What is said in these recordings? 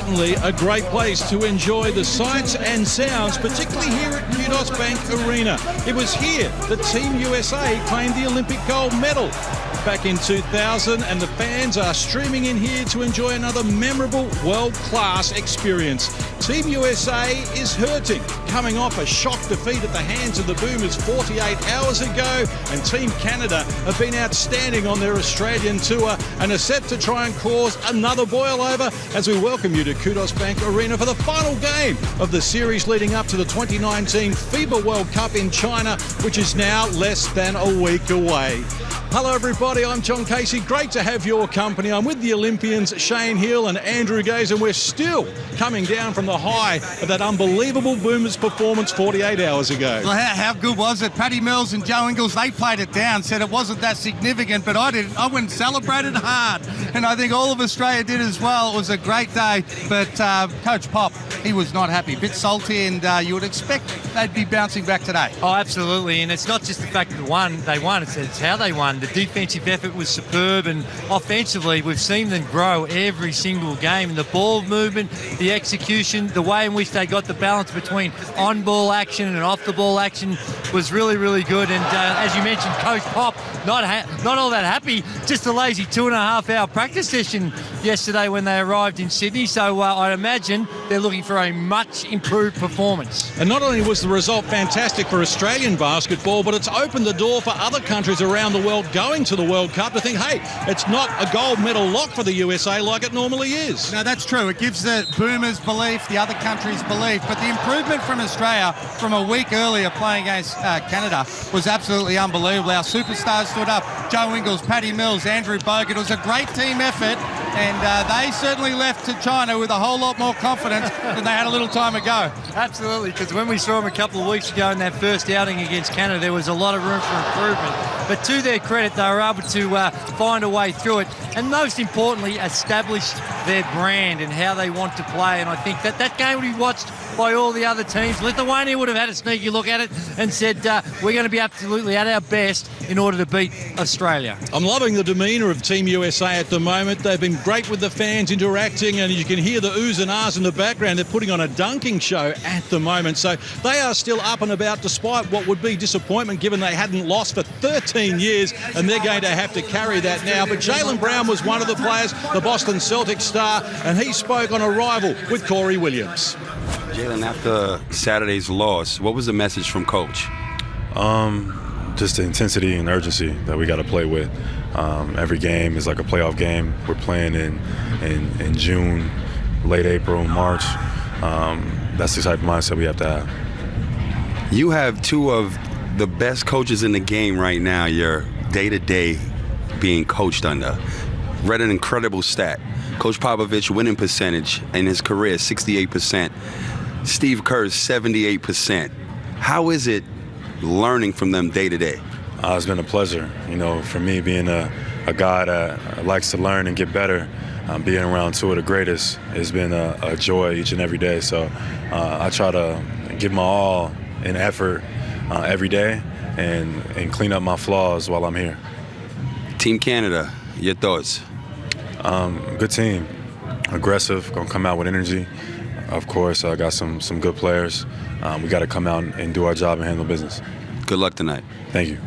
certainly a great place to enjoy the sights and sounds, particularly here at Kudos Bank Arena. It was here that Team USA claimed the Olympic gold medal back in 2000, and the fans are streaming in here to enjoy another memorable world-class experience. Team USA is hurting, coming off a shock defeat at the hands of the Boomers 48 hours ago, and Team Canada have been outstanding on their Australian tour and are set to try and cause another boil-over as we welcome you to Kudos Bank Arena for the final game of the series leading up to the 2019 FIBA World Cup in China, which is now less than a week away. Hello everybody, I'm John Casey. Great to have your company. I'm with the Olympians Shane Hill and Andrew Gaze, and we're still coming down from the high of that unbelievable Boomers performance 48 hours ago. Well, how good was it? Paddy Mills and Joe Ingles, they played it down, said it wasn't that significant, but I didn't. I went and celebrated hard, and I think all of Australia did as well. It was a great day, but Coach Pop, he was not happy. A bit salty, and you would expect they'd be bouncing back today. Oh, absolutely, and it's not just the fact that they won, it's how they won. The defensive effort was superb, and offensively we've seen them grow every single game. The ball movement, the execution, the way in which they got the balance between on-ball action and off-the-ball action was really, really good. And as you mentioned, Coach Pop, not all that happy, just a lazy 2.5-hour practice session yesterday when they arrived in Sydney. So I imagine they're looking for a much improved performance. And not only was the result fantastic for Australian basketball, but it's opened the door for other countries around the world going to the World Cup to think, hey, it's not a gold medal lock for the USA like it normally is. No, that's true. It gives the Boomers belief, the other countries belief, but the improvement from Australia from a week earlier playing against Canada was absolutely unbelievable. Our superstars stood up. Joe Ingles, Paddy Mills, Andrew Bogut. It was a great team effort, and they certainly left to China with a whole lot more confidence than they had a little time ago. Absolutely, because when we saw them a couple of weeks ago in that first outing against Canada, there was a lot of room for improvement. But to their credit, they were able to find a way through it, and most importantly, establish their brand and how they want to play. And I think that game would be watched by all the other teams. Lithuania would have had a sneaky look at it and said, we're going to be absolutely at our best in order to beat Australia. I'm loving the demeanour of Team USA at the moment. They've been great with the fans interacting, and you can hear the oohs and ahs in the background. They're putting on a dunking show at the moment. So they are still up and about despite what would be disappointment given they hadn't lost for 13 years, and they're going to have to carry that now. But Jaylen Brown was one of the players, the Boston Celtics star, and he spoke on arrival with Corey Williams. Jaylen, after Saturday's loss, what was the message from Coach? Just the intensity and urgency that we got to play with. Every game is like a playoff game. We're playing in June, late April, March. That's the type of mindset we have to have. You have two of the best coaches in the game right now you're day-to-day being coached under. Read an incredible stat. Coach Popovich winning percentage in his career, 68%. Steve Kerr's 78%. How is it learning from them day to day? It's been a pleasure, for me being a guy that likes to learn and get better. Being around two of the greatest has been a joy each and every day. So I try to give my all in effort every day and clean up my flaws while I'm here. Team Canada, your thoughts? Good team, aggressive, gonna come out with energy. Of course, I got some good players. We got to come out and do our job and handle business. Good luck tonight. Thank you.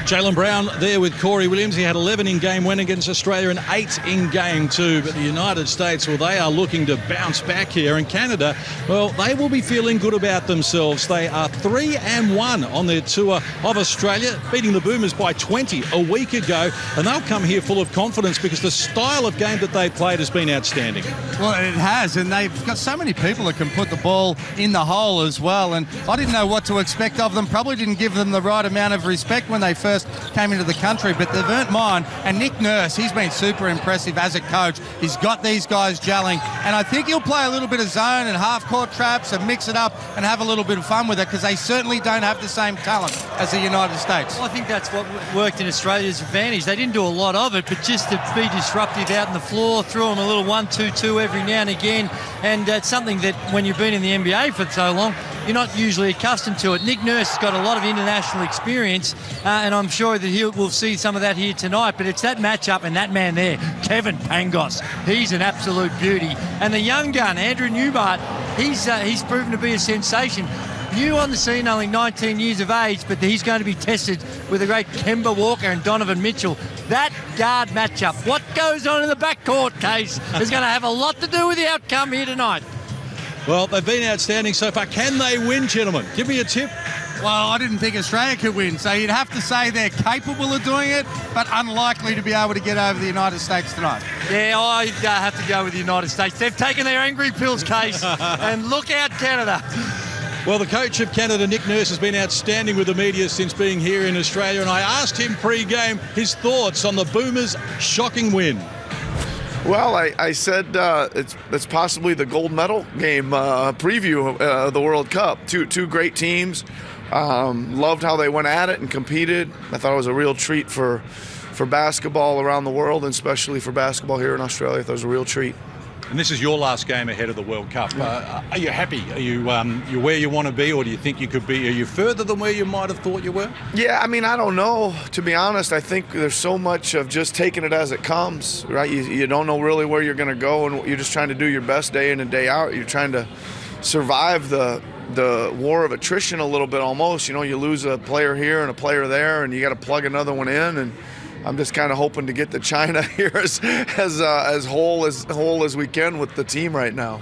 Jaylen Brown there with Corey Williams. He had 11 in game one against Australia and 8 in game two. But the United States, well, they are looking to bounce back here. And Canada, well, they will be feeling good about themselves. They are 3-1 on their tour of Australia, beating the Boomers by 20 a week ago. And they'll come here full of confidence because the style of game that they played has been outstanding. Well, it has, and they've got so many people that can put the ball in the hole as well. And I didn't know what to expect of them. Probably didn't give them the right amount of respect when they first came into the country, but they've earned mine. And Nick Nurse, he's been super impressive as a coach. He's got these guys gelling, and I think he'll play a little bit of zone and half-court traps and mix it up and have a little bit of fun with it because they certainly don't have the same talent as the United States. Well, I think that's what worked in Australia's advantage. They didn't do a lot of it, but just to be disruptive out on the floor, threw them a little 1-2-2 every now and again, and it's something that when you've been in the NBA for so long, you're not usually accustomed to it. Nick Nurse has got a lot of international experience, and I'm sure that we'll see some of that here tonight. But it's that matchup and that man there, Kevin Pangos. He's an absolute beauty. And the young gun, Andrew Newmark, he's proven to be a sensation. New on the scene, only 19 years of age, but he's going to be tested with the great Kemba Walker and Donovan Mitchell. That guard matchup, what goes on in the backcourt, Case, is going to have a lot to do with the outcome here tonight. Well, they've been outstanding so far. Can they win, gentlemen? Give me a tip. Well, I didn't think Australia could win, so you'd have to say they're capable of doing it, but unlikely to be able to get over the United States tonight. Yeah, I'd have to go with the United States. They've taken their angry pills, Case, and look out, Canada. Well, the coach of Canada, Nick Nurse, has been outstanding with the media since being here in Australia, and I asked him pre-game his thoughts on the Boomers' shocking win. Well, I said it's possibly the gold medal game preview of the World Cup. Two great teams. Loved how they went at it and competed. I thought it was a real treat for basketball around the world, and especially for basketball here in Australia. I thought it was a real treat. And this is your last game ahead of the World Cup. Are you happy? Are you where you want to be, or do you think you could be? Are you further than where you might have thought you were? Yeah, I mean, I don't know. To be honest, I think there's so much of just taking it as it comes, right? You don't know really where you're going to go, and you're just trying to do your best day in and day out. You're trying to survive the war of attrition a little bit almost. You know, you lose a player here and a player there, and you got to plug another one in, and I'm just kind of hoping to get to China here as whole as we can with the team right now.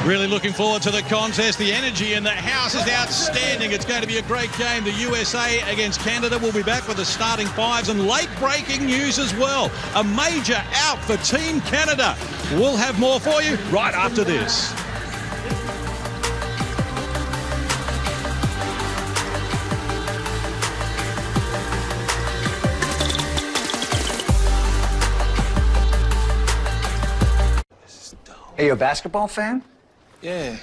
Really looking forward to the contest. The energy in the house is outstanding. It's going to be a great game. The USA against Canada. Will be back with the starting fives, and late breaking news as well. A major out for Team Canada. We'll have more for you right after this. Are you a basketball fan? Yeah.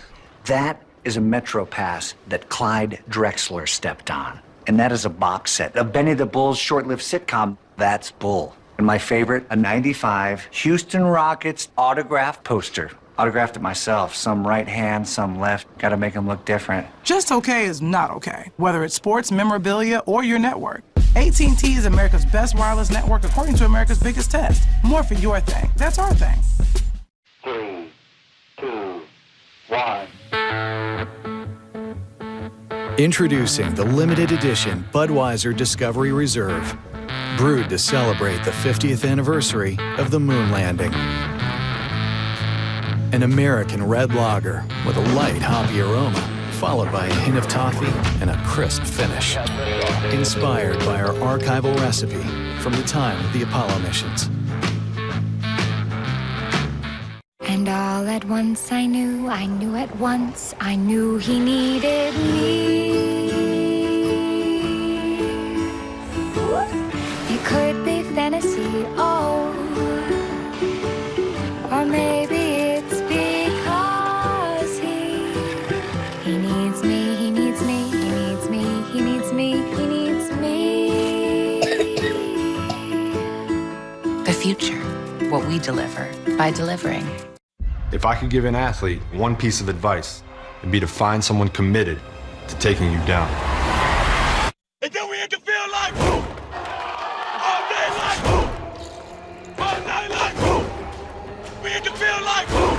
That is a Metro Pass that Clyde Drexler stepped on. And that is a box set of Benny the Bull's short-lived sitcom, That's Bull. And my favorite, a 95 Houston Rockets autographed poster. Autographed it myself, some right hand, some left. Gotta make them look different. Just okay is not okay, whether it's sports, memorabilia, or your network. AT&T is America's best wireless network according to America's biggest test. More for your thing. That's our thing. 3, 2, 1. Introducing the limited edition Budweiser Discovery Reserve, brewed to celebrate the 50th anniversary of the moon landing. An American red lager with a light hoppy aroma, followed by a hint of toffee and a crisp finish. Inspired by our archival recipe from the time of the Apollo missions. And all at once I knew at once, I knew he needed me. It could be fantasy, oh, or maybe it's because he needs me, he needs me, he needs me, he needs me, he needs me. The future, what we deliver by delivering. If I could give an athlete one piece of advice, it'd be to find someone committed to taking you down. And then we had to feel like boom! All day like boom! All night like boom! We had to feel like boom!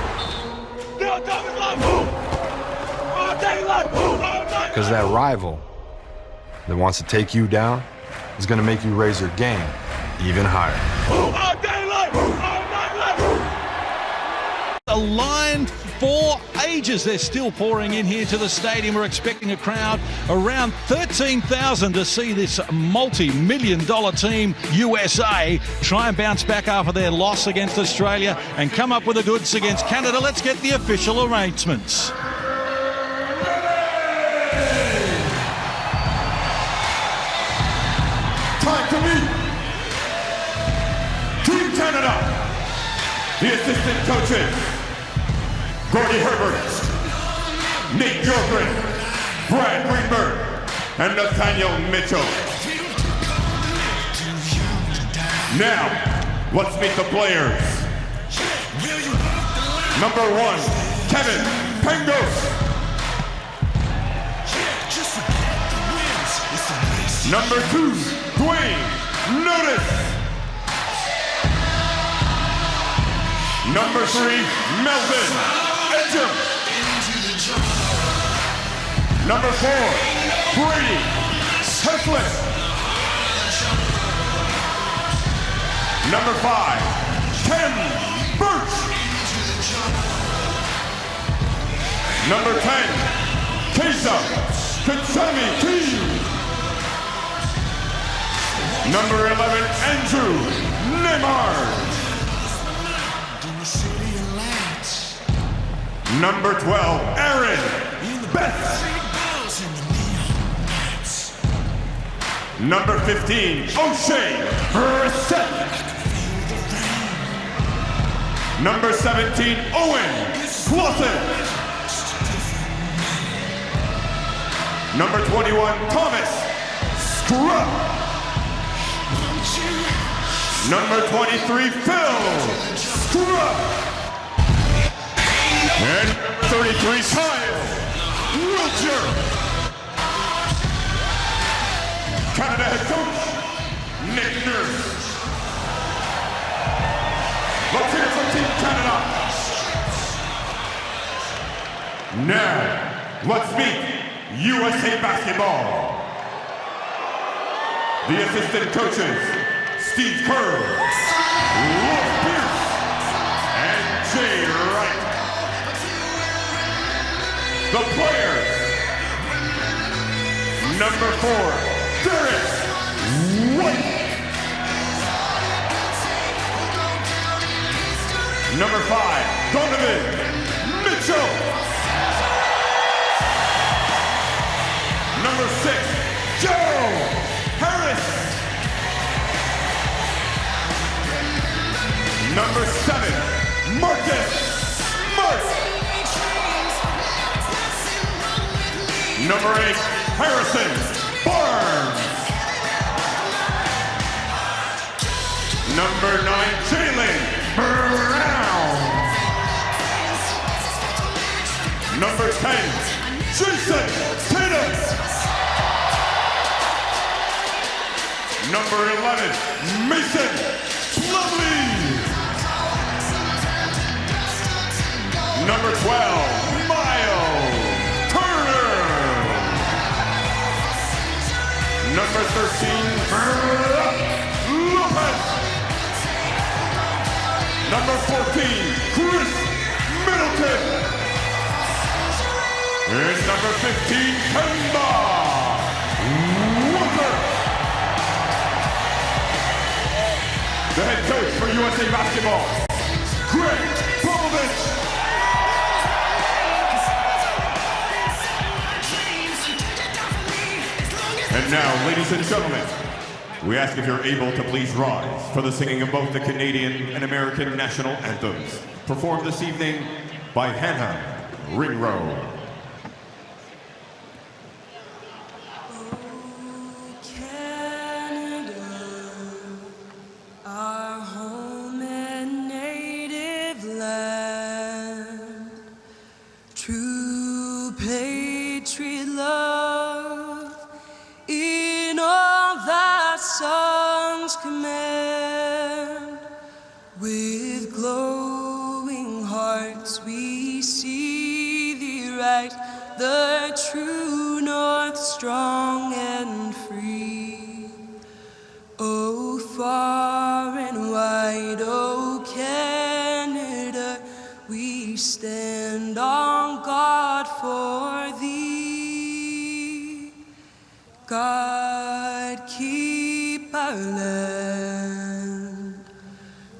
Now time is like boom! All day like boom! All night. Because that rival that wants to take you down is going to make you raise your game even higher. Boom! All day like boom! All night like boom! Aligned for ages. They're still pouring in here to the stadium. We're expecting a crowd around 13,000 to see this multi-million-dollar team USA try and bounce back after their loss against Australia and come up with the goods against Canada. Let's get the official arrangements. Time to meet Team Canada. The assistant coaches, Gordy Herbert, Nate Bjorkgren, Brad Greenberg, and Nathaniel Mitchell. Now, let's meet the players. Number 1, Kevin Pangos. Number 2, Dwayne Notice. Number 3, Melvin Edgem. Number 4, Brady Heslip. Number 5, Ken Birch. Number 10, Kesa Katsami King. Number 11, Andrew Neymar. Number 12, Aaron Beth. Number 15, O'Shea Brissett. Number 17, Owen Clausen. Number 21, Thomas Scrubb. Number 23, Phil Scrubb. And 33, Kyle Wiltshire. Canada head coach, Nick Nurse. Let's hear it from Team Canada. Now, let's meet USA Basketball. The assistant coaches, Steve Kerr, Ross Pierce, and Jay Wright. The players, number 4, Derek White. Number 5, Donovan Mitchell. Number 6, Joe Harris. Number 7, Marcus Smart. Number 8, Harrison Barnes. Number 9, Jalen Brown. Number 10, Jason Tatum. Number 11, Mason Plumlee. Number 12, Miles Turner. Number 13, Brook Lopez. Number 14, Chris Middleton. And number 15, Kemba Walker. The head coach for USA Basketball, Greg Popovich. And now, ladies and gentlemen, we ask if you're able to please rise for the singing of both the Canadian and American national anthems, performed this evening by Hannah Ringrow. Songs command, with glowing hearts we see thee right, the true north, strong and free. Oh, far and wide, oh Canada, we stand on guard for thee. God keep our land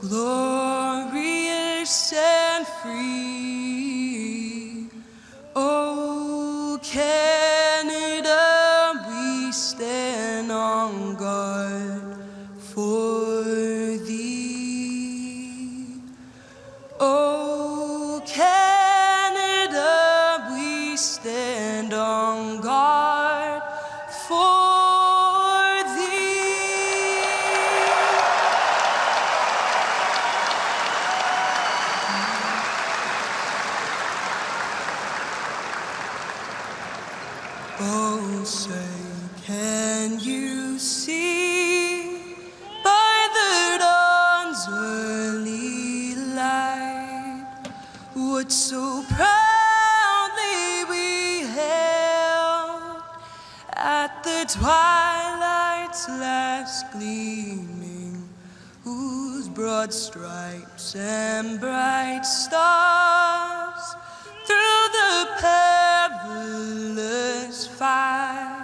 glorious and free. Oh, Canada, we stand on guard for thee. Oh, Canada, we stand on guard for oh, say Can you see by the dawn's early light what so proudly we held at the twilight's last gleaming, whose broad stripes and bright stars through the perilous fight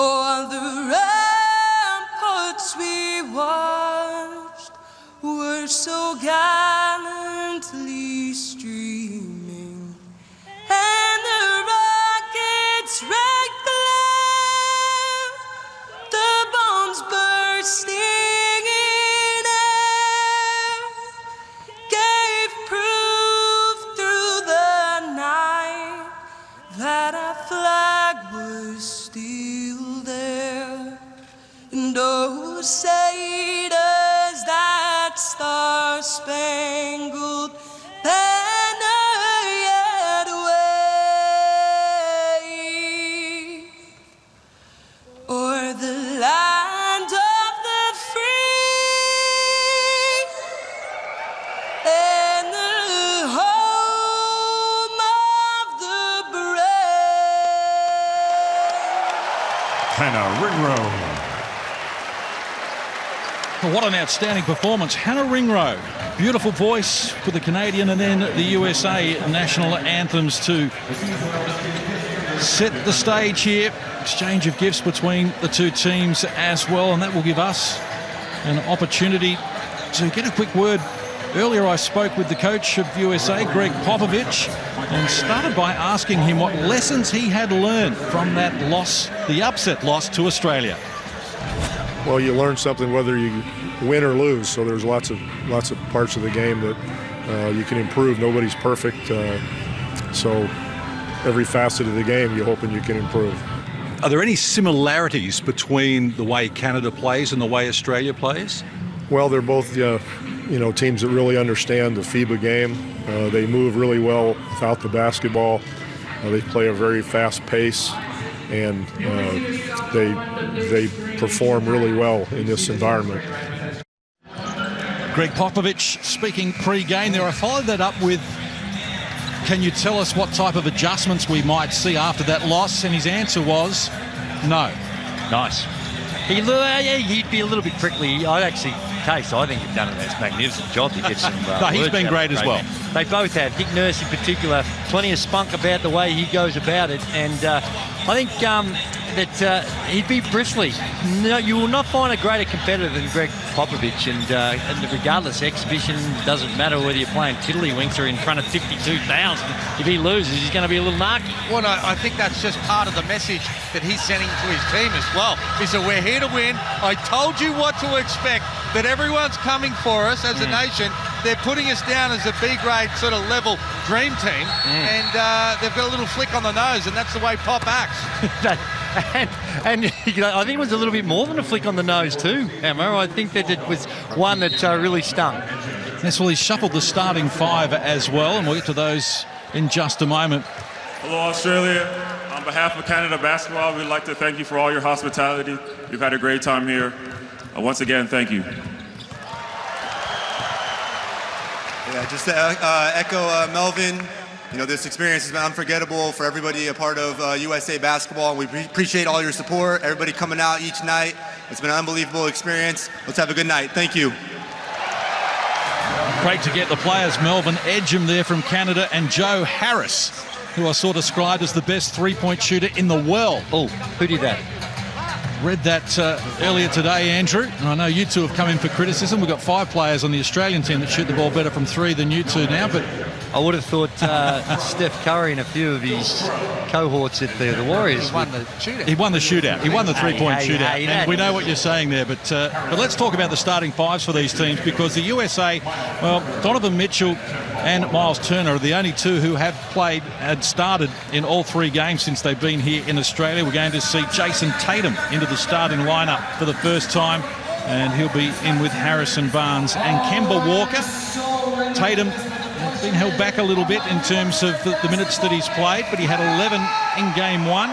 o'er the ramparts we watched were so gallantly streaming, and the rocket's red glare, the bombs bursting in air, gave proof through the night that our flag was still there. And oh, say does that star-spangled banner yet wave o'er the land of the free and the home of the brave. Hannah Ringrow. Well, what an outstanding performance. Hannah Ringrow, beautiful voice for the Canadian and then the USA national anthems to set the stage here. Exchange of gifts between the two teams as well, and that will give us an opportunity to get a quick word. Earlier I spoke with the coach of USA, Greg Popovich, and started by asking him what lessons he had learned from that loss, the upset loss to Australia. Well, you learn something whether you win or lose. So there's lots of parts of the game that you can improve. Nobody's perfect, so every facet of the game you're hoping you can improve. Are there any similarities between the way Canada plays and the way Australia plays? Well, they're both teams that really understand the FIBA game. They move really well without the basketball. They play a very fast pace, and they perform really well in this environment. Greg Popovich speaking pre-game there. I followed that up with, can you tell us what type of adjustments we might see after that loss? And his answer was no. Nice. He'd be a little bit prickly. I think you've done a magnificent job to get some no, he's been great as well. They both have. Dick Nurse in particular, plenty of spunk about the way he goes about it. And I think that he'd be bristly. No, you will not find a greater competitor than Greg Popovich. And regardless, exhibition doesn't matter whether you're playing tiddlywinks or in front of 52,000. If he loses, he's going to be a little narky. Well, no, I think that's just part of the message that he's sending to his team as well. He said, we're here to win. I told you what to expect, that everyone's coming for us as a nation. They're putting us down as a B-grade sort of level dream team, and they've got a little flick on the nose, and that's the way Pop acts. and I think it was a little bit more than a flick on the nose too, Emma. I think that it was one that really stung. Yes, well, he shuffled the starting five as well, and we'll get to those in just a moment. Hello, Australia. On behalf of Canada Basketball, we'd like to thank you for all your hospitality. We've had a great time here. Once again, thank you. Yeah, just to echo Melvin, this experience has been unforgettable for everybody a part of USA Basketball. We appreciate all your support, everybody coming out each night. It's been an unbelievable experience. Let's have a good night. Thank you. Great to get the players. Melvin Edgem there from Canada, and Joe Harris, who I saw described as the best three-point shooter in the world. Oh, who did that? Read that earlier today, Andrew. And I know you two have come in for criticism. We've got 5 players on the Australian team that shoot the ball better from 3 than you two now, but I would have thought Steph Curry and a few of his cohorts at the Warriors. He won the shootout. He won the shootout. He won the three-point shootout. And we know what you're saying there. But let's talk about the starting fives for these teams, because the USA, well, Donovan Mitchell and Miles Turner are the only two who have played and started in all 3 games since they've been here in Australia. We're going to see Jason Tatum into the starting lineup for the first time, and he'll be in with Harrison Barnes and Kemba Walker. Tatum been held back a little bit in terms of the minutes that he's played, but he had 11 in game 1.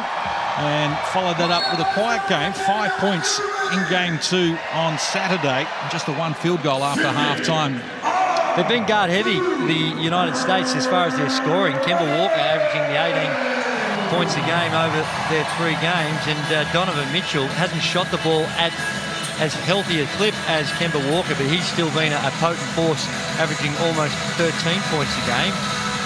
and followed that up with a quiet game. 5 points in game 2 on Saturday. Just a 1 field goal after half-time. They've been guard heavy, the United States, as far as their scoring. Kemba Walker averaging the 18 points a game over their 3 games, and Donovan Mitchell hasn't shot the ball at as healthy a clip as Kemba Walker, but he's still been a potent force, averaging almost 13 points a game.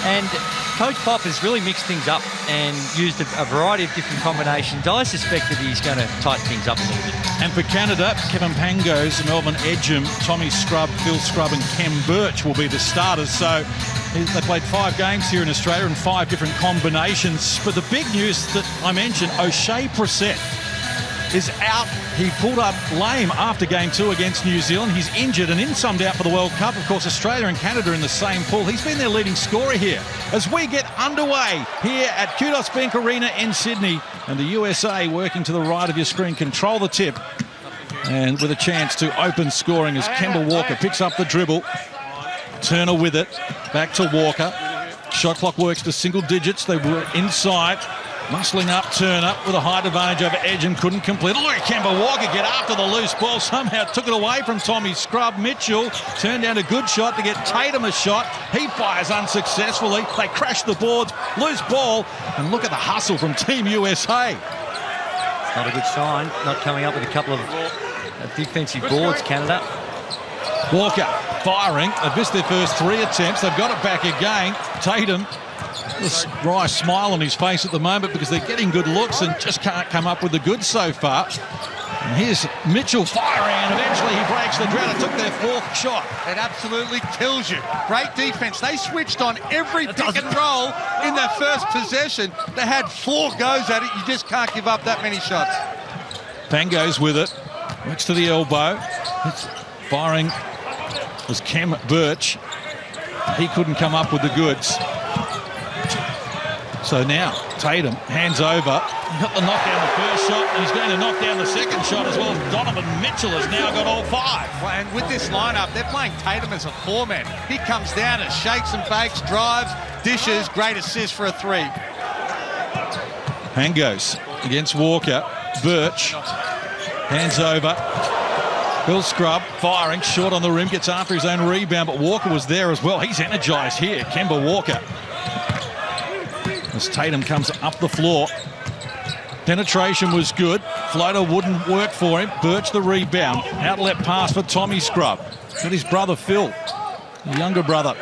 And Coach Pop has really mixed things up and used a variety of different combinations. I suspect that he's going to tighten things up a little bit. And for Canada, Kevin Pangos, Melvin Ejim, Tommy Scrubb, Phil Scrubb and Kem Birch will be the starters. So they played 5 games here in Australia in 5 different combinations. But the big news that I mentioned, O'Shea Brissett is out. He pulled up lame after game 2 against New Zealand. He's injured and in some doubt for the World Cup. Of course, Australia and Canada in the same pool. He's been their leading scorer here. As we get underway here at Kudos Bank Arena in Sydney, and the USA working to the right of your screen control the tip, and with a chance to open scoring as Kemba Walker picks up the dribble. Turner with it, back to Walker. Shot clock works to single digits. They were inside. Muscling up Turner with a height advantage over Edge and couldn't complete. Look at Kemba Walker get after the loose ball. Somehow took it away from Tommy Scrubb. Mitchell turned down a good shot to get Tatum a shot. He fires unsuccessfully. They crash the boards. Loose ball. And look at the hustle from Team USA. Not a good sign. Not coming up with a couple of defensive boards, Canada. Walker firing. They've missed their first 3 attempts. They've got it back again. Tatum, this wry smile on his face at the moment because they're getting good looks and just can't come up with the goods so far. And here's Mitchell firing, and eventually he breaks the drought. It took their 4th shot. It absolutely kills you. Great defense. They switched on every pick and roll in their first possession. They had 4 goes at it. You just can't give up that many shots. Pangos with it. Works to the elbow. It's firing was Kem Birch. He couldn't come up with the goods. So now Tatum hands over. He got the knockdown the first shot, and he's going to knock down the second shot as well. Donovan Mitchell has now got all 5. Well, and with this lineup, they're playing Tatum as a 4-man. He comes down and shakes and bakes, drives, dishes, great assist for a 3. Pangos against Walker. Birch hands over. Phil Scrubb firing, short on the rim, gets after his own rebound, but Walker was there as well. He's energised here, Kemba Walker. As Tatum comes up the floor. Penetration was good. Floater wouldn't work for him. Birch the rebound. Outlet pass for Tommy Scrubb. Got his brother Phil, the younger brother,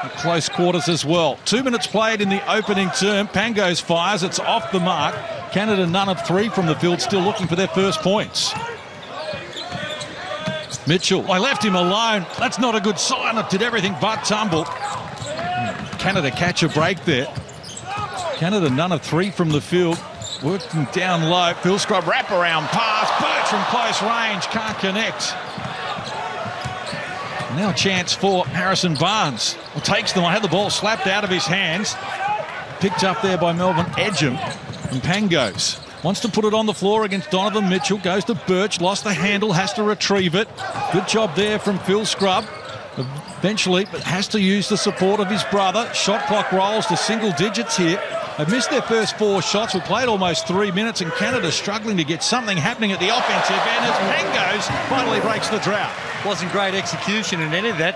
in close quarters as well. 2 minutes played in the opening term. Pangos fires, it's off the mark. Canada none of 3 from the field, still looking for their first points. Mitchell, I left him alone. That's not a good sign. It did everything but tumble. Canada catch a break there. Canada none of 3 from the field. Working down low. Phil Scrubb wraparound pass. Birch from close range. Can't connect. Now a chance for Harrison Barnes. Well, takes them. I had the ball slapped out of his hands. Picked up there by Melvin Ejim. And Pangos wants to put it on the floor against Donovan Mitchell. Goes to Birch. Lost the handle. Has to retrieve it. Good job there from Phil Scrubb. Eventually, but has to use the support of his brother. Shot clock rolls to single digits here. They've missed their first 4 shots. We played almost 3 minutes, and Canada struggling to get something happening at the offensive end as Pangos finally breaks the drought. Wasn't great execution in any of that,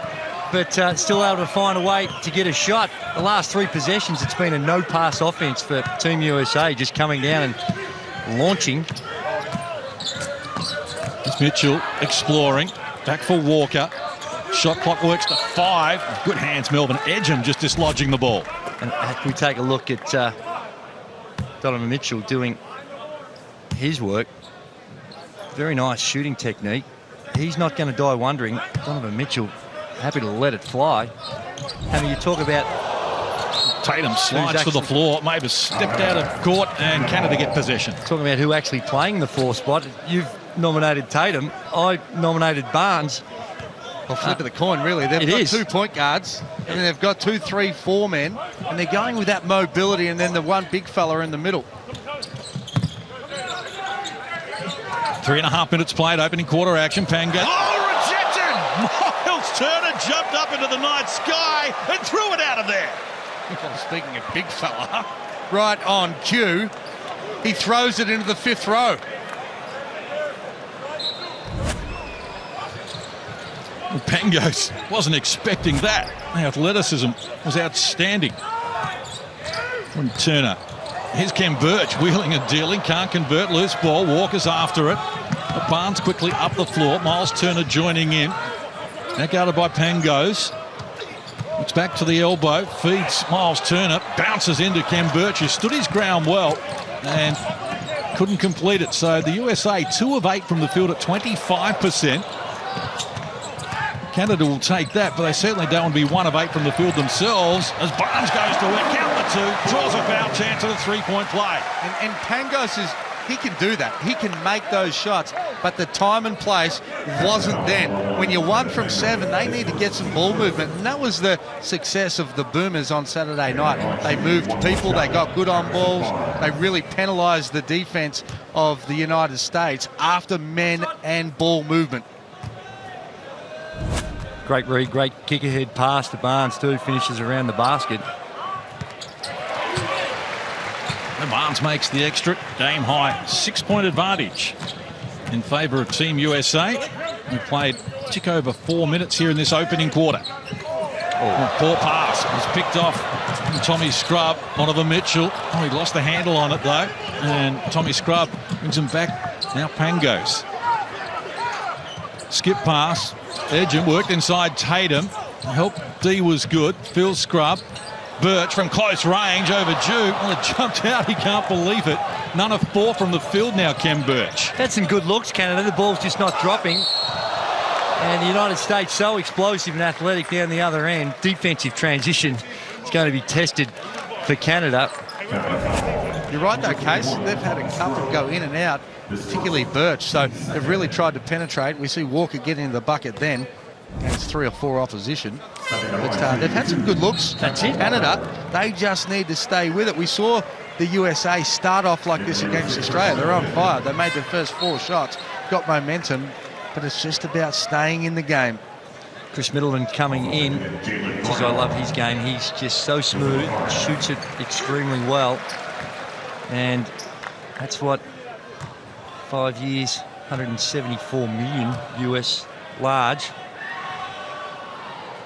but still able to find a way to get a shot. The last 3 possessions, it's been a no-pass offense for Team USA, just coming down and launching. It's Mitchell exploring. Back for Walker. Shot clock works to 5. Good hands, Melvin Ejim just dislodging the ball. And if we take a look at Donovan Mitchell doing his work, very nice shooting technique. He's not going to die wondering. Donovan Mitchell happy to let it fly. I mean, you talk about Tatum slides to the floor, maybe stepped out of court, and Canada get possession. Talking about who actually playing the 4 spot. You've nominated Tatum. I nominated Barnes. Well, flip of the coin, really. They've got 2 point guards, and then they've got 2, 3, 4 men, and they're going with that mobility, and then the one big fella in the middle. 3.5 minutes played, opening quarter action. Pangos. Oh, rejected! Miles Turner jumped up into the night sky and threw it out of there. Well, speaking of big fella, right on cue. he throws it into the 5th row. Pangos wasn't expecting that. The athleticism was outstanding. From Turner. Here's Kem Birch wheeling and dealing, can't convert, loose ball, Walker's after it. Barnes quickly up the floor, Miles Turner joining in. Now guarded by Pangos. Looks back to the elbow, feeds Miles Turner, bounces into Kem Birch, who stood his ground well and couldn't complete it. So the USA 2 of 8 from the field at 25%. Canada will take that, but they certainly don't want to be 1 of 8 from the field themselves as Barnes goes to work, count the 2, draws a foul chance at a 3-point play. And Pangos he can do that. He can make those shots, but the time and place wasn't then. When you're 1 from 7, they need to get some ball movement, and that was the success of the Boomers on Saturday night. They moved people, they got good on balls, they really penalised the defence of the United States after men and ball movement. Great read, great kick ahead pass to Barnes too, finishes around the basket. And Barnes makes the extra, game high 6-point advantage in favour of Team USA. We played tick over 4 minutes here in this opening quarter. Oh, poor pass was picked off from Tommy Scrubb. Donovan Mitchell, he lost the handle on it though, and Tommy Scrubb brings him back. Now Pangos. Skip pass. Edgen worked inside Tatum. Help D was good. Phil Scrubb. Birch from close range over Jew. Well, it jumped out. He can't believe it. None of 4 from the field now, Kem Birch. Had some good looks, Canada. The ball's just not dropping. And the United States so explosive and athletic down the other end. Defensive transition is going to be tested for Canada. You're right though, Case. They've had a couple go in and out, particularly Birch, so they've really tried to penetrate. We see Walker get into the bucket then, and it's 3 or 4 opposition. But they've had some good looks. That's it. Canada, they just need to stay with it. We saw the USA start off like this against Australia. They're on fire. They made their first 4 shots, got momentum, but it's just about staying in the game. Chris Middleton coming in, because I love his game. He's just so smooth, shoots it extremely well. And that's what 5 years, 174 million US large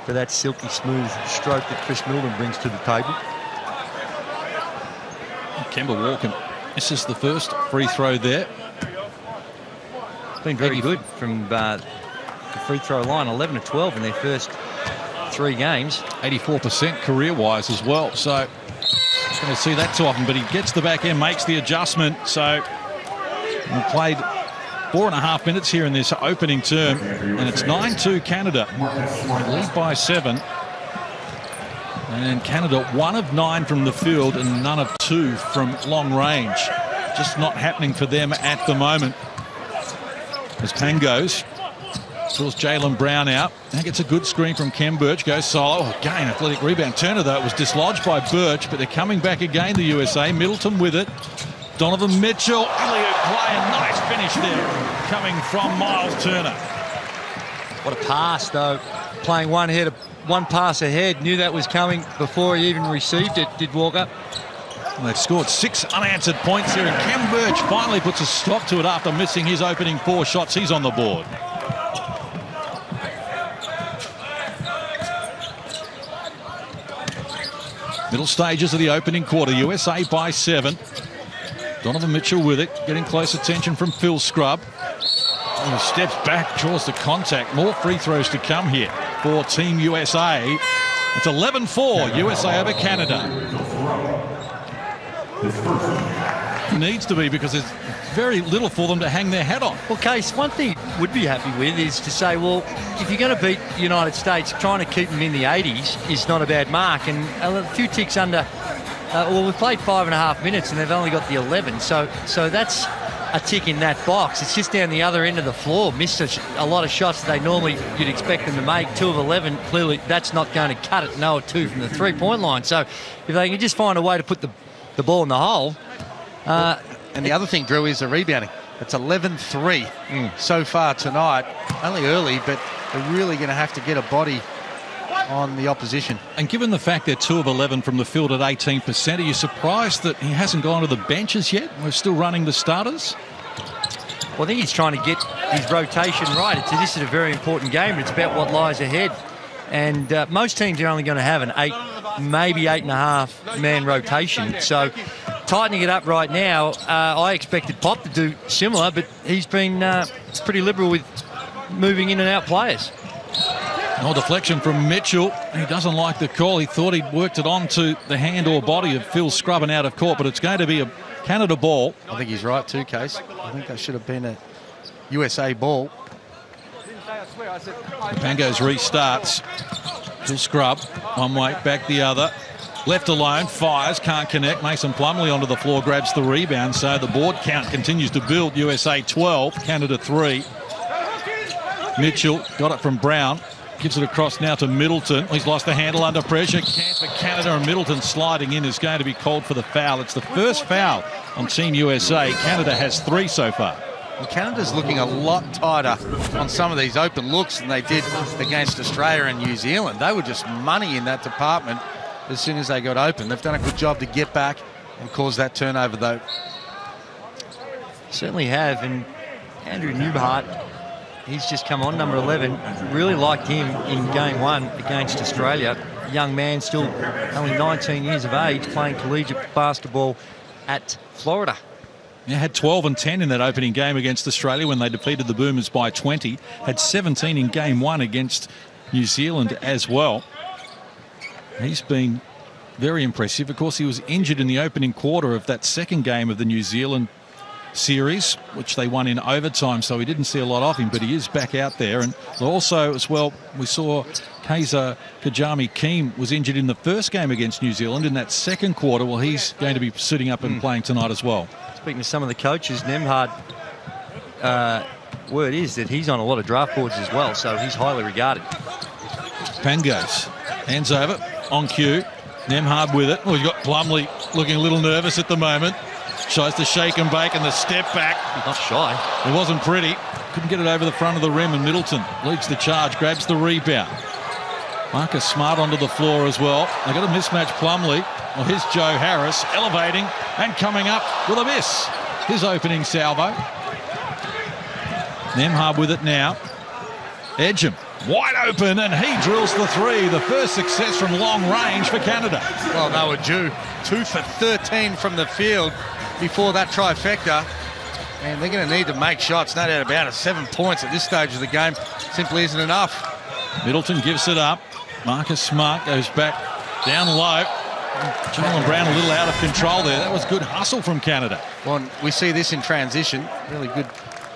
for that silky smooth stroke that Chris Middleton brings to the table. Kemba Walker misses the first free throw there. It's been very good from the free throw line, 11 of 12 in their first 3 games. 84% career-wise as well. So going to see that too often, but he gets the back end, makes the adjustment. So we played 4.5 minutes here in this opening term, and it's 9-2 Canada. Lead by 7. And Canada 1 of 9 from the field and none of 2 from long range. Just not happening for them at the moment. As Pangos draws Jaylen Brown out. Now gets a good screen from Kem Birch, goes solo. Again, athletic rebound. Turner, though, it was dislodged by Birch, but they're coming back again, the USA. Middleton with it. Donovan Mitchell, alley-oop play, a nice finish there coming from Miles Turner. What a pass, though. Playing one pass ahead. Knew that was coming before he even received it, did Walker. And they've scored 6 unanswered points here, and Kem Birch finally puts a stop to it after missing his opening 4 shots. He's on the board. Middle stages of the opening quarter. USA by 7. Donovan Mitchell with it, getting close attention from Phil Scrubb. And steps back, draws the contact. More free throws to come here for Team USA. It's 11-4, USA over Canada. It needs to be, because there's very little for them to hang their hat on. Well, Case, one thing would be happy with is to say, well, if you're going to beat the United States, trying to keep them in the 80s is not a bad mark. And a few ticks under, well, we've played 5.5 minutes and they've only got the 11. So that's a tick in that box. It's just down the other end of the floor. Missed a lot of shots that you'd expect them to make. 2 of 11, clearly that's not going to cut it. No, 2 from the 3-point line. So if they can just find a way to put the ball in the hole. And the other thing, Drew, is the rebounding. It's 11-3 so far tonight. Only early, but they're really going to have to get a body on the opposition. And given the fact they're 2 of 11 from the field at 18%, are you surprised that he hasn't gone to the benches yet? We're still running the starters. Well, I think he's trying to get his rotation right. This is a very important game. It's about what lies ahead. And most teams are only going to have an 8, maybe 8.5 man rotation. So tightening it up right now, I expected Pop to do similar, but he's been pretty liberal with moving in and out players. Oh, deflection from Mitchell. He doesn't like the call. He thought he'd worked it onto the hand or body of Phil Scrubbin out of court, but it's going to be a Canada ball. I think he's right too, Case. I think that should have been a USA ball. Pangos restarts. Phil Scrubb, one way, back the other. Left alone, fires, can't connect. Mason Plumlee onto the floor, grabs the rebound. So the board count continues to build. USA 12, Canada 3. Mitchell got it from Brown. Gives it across now to Middleton. He's lost the handle under pressure. Chance for Canada, and Middleton sliding in is going to be called for the foul. It's the first foul on Team USA. Canada has 3 so far. Well, Canada's looking a lot tighter on some of these open looks than they did against Australia and New Zealand. They were just money in that department as soon as they got open. They've done a good job to get back and cause that turnover, though. Certainly have. And Andrew Newhart, he's just come on, number 11. Really liked him in game 1 against Australia. Young man, still only 19 years of age, playing collegiate basketball at Florida. Yeah, had 12 and 10 in that opening game against Australia when they defeated the Boomers by 20. Had 17 in game 1 against New Zealand as well. He's been very impressive. Of course, he was injured in the opening quarter of that second game of the New Zealand series, which they won in overtime, so we didn't see a lot of him, but he is back out there. And also as well, we saw Kaiser Kajami-Keem was injured in the first game against New Zealand in that second quarter. Well, he's going to be suiting up and playing tonight as well. Speaking to some of the coaches, Nembhard, word is that he's on a lot of draft boards as well, so he's highly regarded. Pangos, hands over, on cue. Nembhard with it. Well, you've got Plumlee looking a little nervous at the moment. Tries to shake and bake, and the step back. He's not shy. It wasn't pretty. Couldn't get it over the front of the rim, and Middleton leads the charge, grabs the rebound. Marcus Smart onto the floor as well. They got a mismatch, Plumlee. Well, here's Joe Harris elevating and coming up with a miss. His opening salvo. Nembhard with it now. Edgem wide open, and he drills the 3. The first success from long range for Canada. Well, they were due. 2 for 13 from the field before that trifecta. And they're going to need to make shots, no doubt about it. 7 points at this stage of the game simply isn't enough. Middleton gives it up. Marcus Smart goes back down low. Jaylen Brown a little out of control there. That was good hustle from Canada. Well, we see this in transition. Really good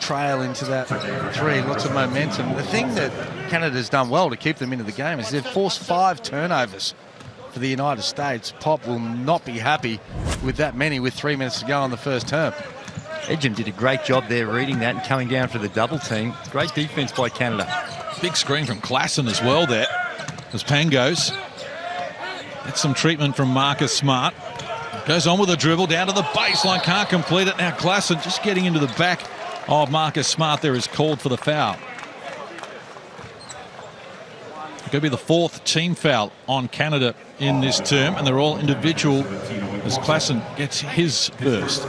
trail into that 3. Lots of momentum. The thing that Canada's done well to keep them into the game is they've forced 5 turnovers for the United States. Pop will not be happy with that many with 3 minutes to go on the first term. Edgem did a great job there reading that and coming down for the double team. Great defense by Canada. Big screen from Klassen as well there. As Pangos gets some treatment from Marcus Smart. Goes on with a dribble down to the baseline, can't complete it. Now Klassen just getting into the back of Marcus Smart there is called for the foul. It could be the 4th team foul on Canada in this term, and they're all individual as Klassen gets his first.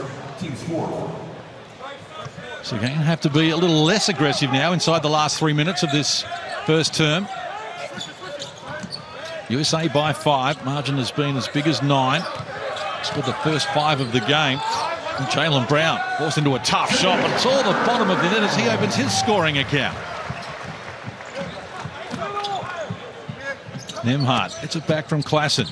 So you're going to have to be a little less aggressive now inside the last 3 minutes of this first term. USA by 5. Margin has been as big as 9. Scored the first 5 of the game. And Jaylen Brown forced into a tough shot, but it's all the bottom of the net as he opens his scoring account. Nembhard gets it back from Klassen.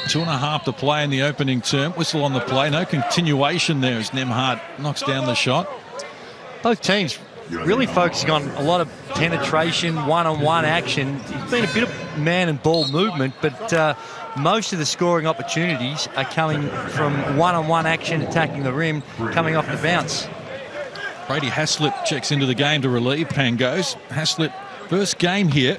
2.5 to play in the opening term. Whistle on the play. No continuation there as Nembhard knocks down the shot. Both teams really focusing on a lot of penetration, one-on-one action. It's been a bit of man and ball movement, but most of the scoring opportunities are coming from one-on-one action, attacking the rim, coming off the bounce. Brady Haslett checks into the game to relieve Pangos. Haslett, first game here.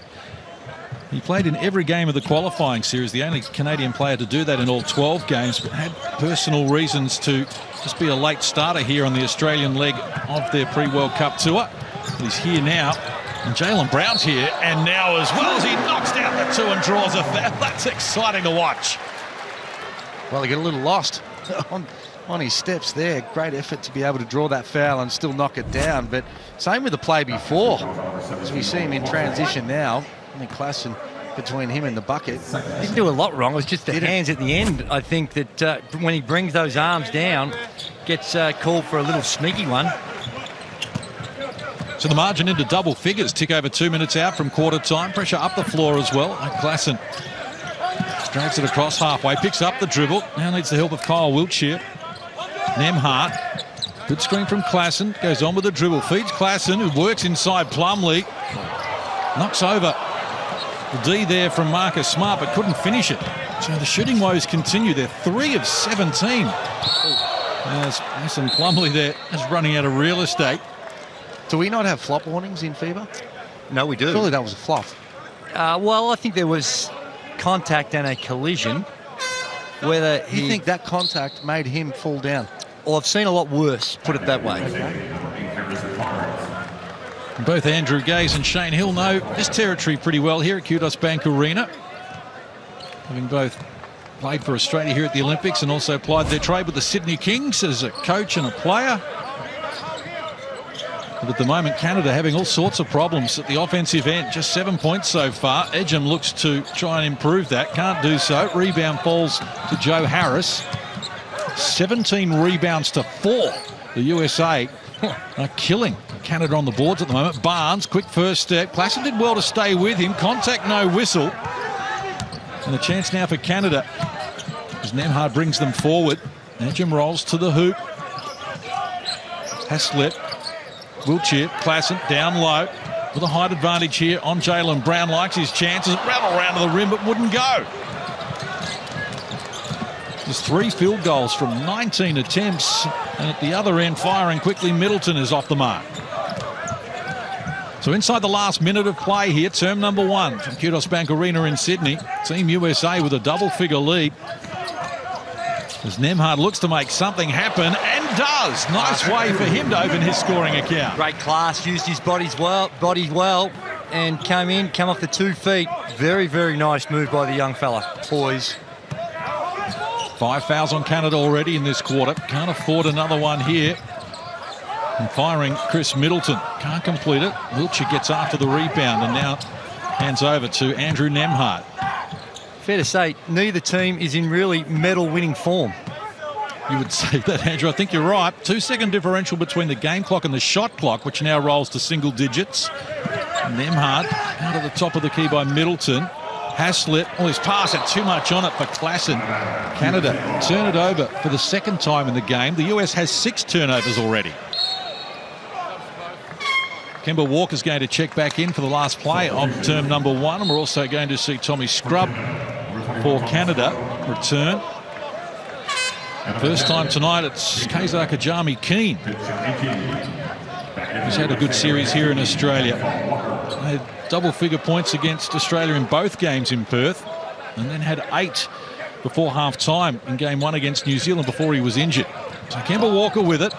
He played in every game of the qualifying series, the only Canadian player to do that in all 12 games, but had personal reasons to just be a late starter here on the Australian leg of their pre-World Cup tour. He's here now And Jaylen Brown's here, and now as well as he knocks down the 2 and draws a foul. That's exciting to watch. Well, he got a little lost on his steps there. Great effort to be able to draw that foul and still knock it down. But same with the play before. As we see him in transition now. I think Klassen between him and the bucket. Didn't do a lot wrong. It was just the hands at the end. I think that when he brings those arms down, gets called for a little sneaky one. So the margin into double figures. Tick over 2 minutes out from quarter time. Pressure up the floor as well. And Klassen drags it across halfway. Picks up the dribble. Now needs the help of Kyle Wiltshire. Nembhard. Good screen from Klassen. Goes on with the dribble. Feeds Klassen, who works inside Plumlee. Knocks over the D there from Marcus Smart, but couldn't finish it. So the shooting woes continue. They're 3 of 17. As Mason Plumlee there is running out of real estate. Do we not have flop warnings in FIBA? No, we do. Surely that was a flop. Well, I think there was contact and a collision. Whether You think that contact made him fall down? Well, I've seen a lot worse, put it that way. Both Andrew Gaze and Shane Hill know this territory pretty well here at Kudos Bank Arena. Having both played for Australia here at the Olympics and also plied their trade with the Sydney Kings as a coach and a player. But at the moment, Canada having all sorts of problems at the offensive end. Just 7 points so far. Edgem looks to try and improve that. Can't do so. Rebound falls to Joe Harris. 17 rebounds to 4. The USA are killing Canada on the boards at the moment. Barnes, quick first step. Klassen did well to stay with him. Contact, no whistle. And a chance now for Canada as Nembhard brings them forward. Edgem rolls to the hoop. Haslett. Wiltshire, Klassen down low with a height advantage here on Jaylen Brown. Likes his chances. Rattle around to the rim, but wouldn't go. There's 3 field goals from 19 attempts. And at the other end, firing quickly, Middleton is off the mark. So inside the last minute of play here, term number 1 from Kudos Bank Arena in Sydney. Team USA with a double-figure lead. As Nembhard looks to make something happen and does. Nice way for him to open his scoring account. Great class, used his body well, and come off the 2 feet. Very, very nice move by the young fella. Poise. 5 fouls on Canada already in this quarter. Can't afford another one here. And firing Chris Middleton. Can't complete it. Wiltshire gets after the rebound and now hands over to Andrew Nembhard. Fair to say, neither team is in really medal-winning form. You would say that, Andrew. I think you're right. 2-second differential between the game clock and the shot clock, which now rolls to single digits. Nembhard out of the top of the key by Middleton. Haslett, his pass had too much on it for Klassen. Canada turn it over for the second time in the game. The US has 6 turnovers already. Kemba Walker's going to check back in for the last play of term number 1. And we're also going to see Tommy Scrubb for Canada return. First time tonight, it's Kazar Kajami Keane. He's had a good series here in Australia. Had double-figure points against Australia in both games in Perth, and then had 8 before half-time in game 1 against New Zealand before he was injured. So Kemba Walker with it.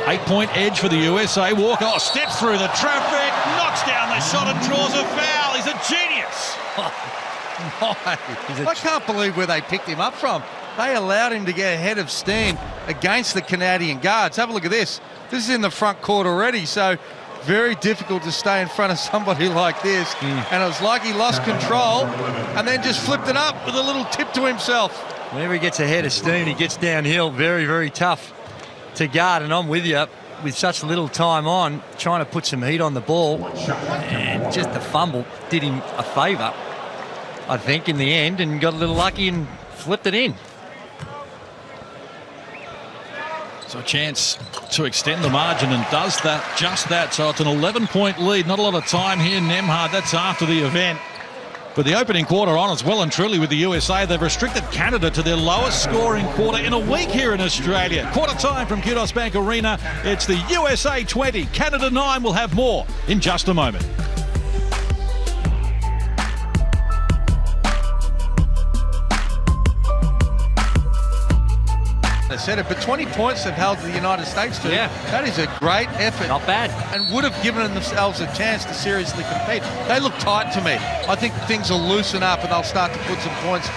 8-point edge for the USA. Walker steps through the traffic, knocks down the shot and draws a foul. He's a genius. I can't believe where they picked him up from. They allowed him to get ahead of steam against the Canadian guards. Have a look at this. This is in the front court already, so very difficult to stay in front of somebody like this. And it was like he lost control and then just flipped it up with a little tip to himself. Whenever he gets ahead of steam, he gets downhill. Very, very tough to guard, and I'm with you. With such little time on, trying to put some heat on the ball, and just the fumble did him a favour, I think, in the end, and got a little lucky and flipped it in. So a chance to extend the margin, and does that, just that. So it's an 11-point lead. Not a lot of time here. Nembhard, that's after the event. But the opening quarter on as well and truly with the USA. They've restricted Canada to their lowest scoring quarter in a week here in Australia. Quarter time from Kudos Bank Arena. It's the USA 20, Canada 9. We'll have more in just a moment. I said it, but 20 points they've held the United States to. Yeah. That is a great effort. Not bad. And would have given themselves a chance to seriously compete. They look tight to me. I think things will loosen up and they'll start to put some points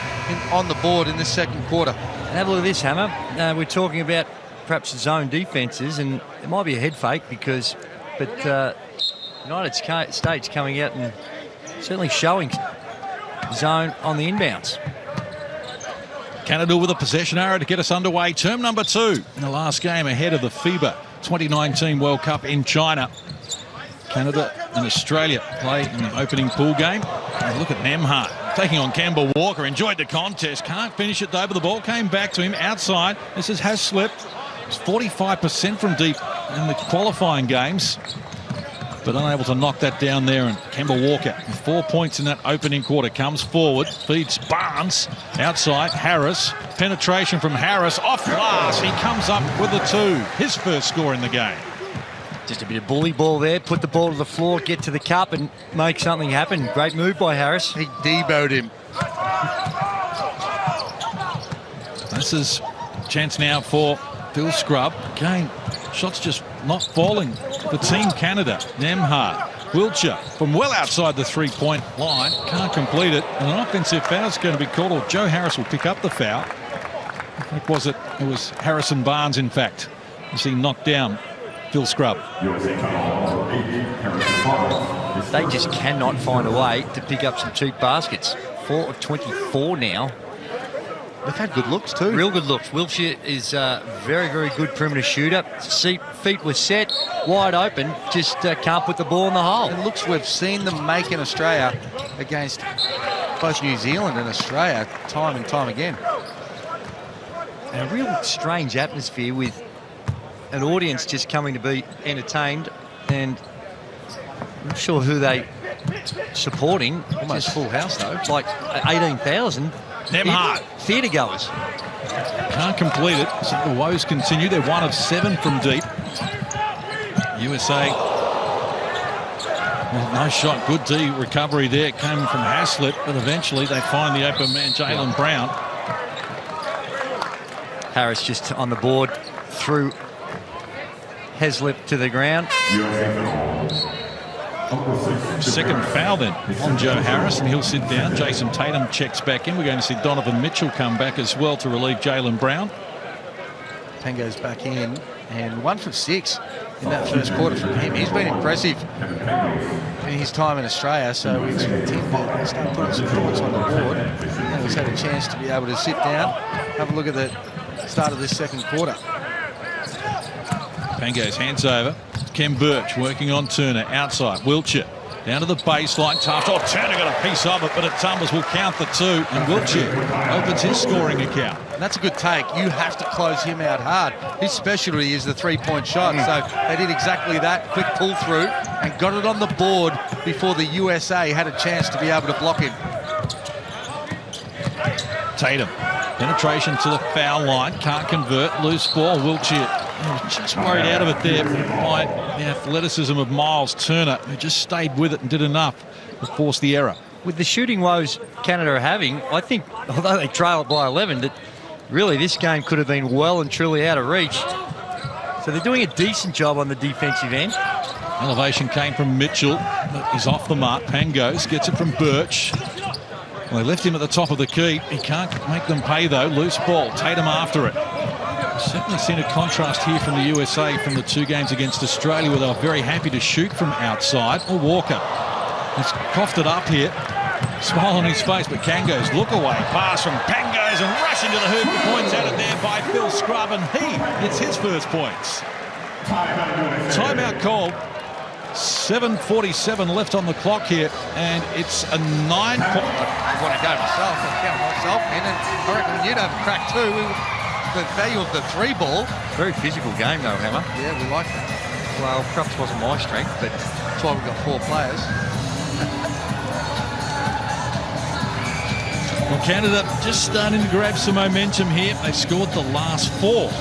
on the board in this second quarter. And have a look at this, Hammer. We're talking about perhaps zone defences, and it might be a head fake but United States coming out and certainly showing zone on the inbounds. Canada with a possession arrow to get us underway. Term number 2 in the last game ahead of the FIBA 2019 World Cup in China. Canada and Australia play in the opening pool game. And look at Nembhard taking on Kemba Walker. Enjoyed the contest. Can't finish it though, but the ball came back to him outside. This is Haslip. It's 45% from deep in the qualifying games, but unable to knock that down there. And Kemba Walker, with 4 points in that opening quarter, comes forward, feeds Barnes outside. Harris, penetration from Harris off glass. He comes up with the 2, his first score in the game. Just a bit of bully ball there. Put the ball to the floor, get to the cup, and make something happen. Great move by Harris. He deboed him. This is a chance now for Phil Scrubb. Again, shots just not falling for Team Canada. Nembhard, Wiltshire from well outside the 3-point line. Can't complete it. And an offensive foul is going to be called, or Joe Harris will pick up the foul. It was Harrison Barnes, in fact, as he knocked down Phil Scrubb. They just cannot find a way to pick up some cheap baskets. 4 of 24 now. They've had good looks too. Real good looks. Wiltshire is a very, very good perimeter shooter. Feet were set, wide open, just can't put the ball in the hole. And looks we've seen them make in Australia against both New Zealand and Australia time and time again. And a real strange atmosphere with an audience just coming to be entertained, and I'm not sure who they supporting. Almost full house though. Like 18,000. Nembhard. Theatre goers. Can't complete it. So the woes continue. They're 1 of 7 from deep. USA. Well, no shot. Good D recovery there. Came from Haslip, but eventually they find the open man, Jaylen Brown. Harris just on the board through Haslip to the ground. Second foul then on Joe Harris, and he'll sit down. Jason Tatum checks back in. We're going to see Donovan Mitchell come back as well to relieve Jaylen Brown. Pango's back in, and 1 for 6 in that first quarter from him. He's been impressive in his time in Australia, so we expect him to start putting some points on the board. And he's had a chance to be able to sit down, have a look at the start of this second quarter. Pango's hands over. Ken Birch working on Turner outside. Wiltshire down to the baseline. Tough. Oh, Turner got a piece of it, but it tumbles. Will count the 2, and Wiltshire opens his scoring account. And that's a good take. You have to close him out hard. His specialty is the 3-point shot. So they did exactly that. Quick pull through and got it on the board before the USA had a chance to be able to block him. Tatum. Penetration to the foul line. Can't convert. Loose ball. Wiltshire just worried out of it there by the athleticism of Miles Turner, who just stayed with it and did enough to force the error. With the shooting woes Canada are having, I think, although they trail it by 11, that really this game could have been well and truly out of reach. So they're doing a decent job on the defensive end. Elevation came from Mitchell. He's off the mark. Pangos gets it from Birch. Well, they left him at the top of the key. He can't make them pay, though. Loose ball. Tatum after it. Certainly seen a contrast here from the USA from the 2 games against Australia, where they were very happy to shoot from outside. Or Walker. He's coughed it up here. Smile on his face, but Kango's look away. Pass from Pangos and rush into the hoop. The points added there by Phil Scrubb, and he gets his first points. Timeout called. 7:47 left on the clock here, and it's a 9-point. I want to go myself. I'll count myself in, and I reckon you'd have a crack too. The value of the 3 ball. Very physical game though, Hammer. Yeah, we like that. Well, perhaps wasn't my strength, but that's why we've got 4 players. Well, Canada just starting to grab some momentum here. They scored the last 4.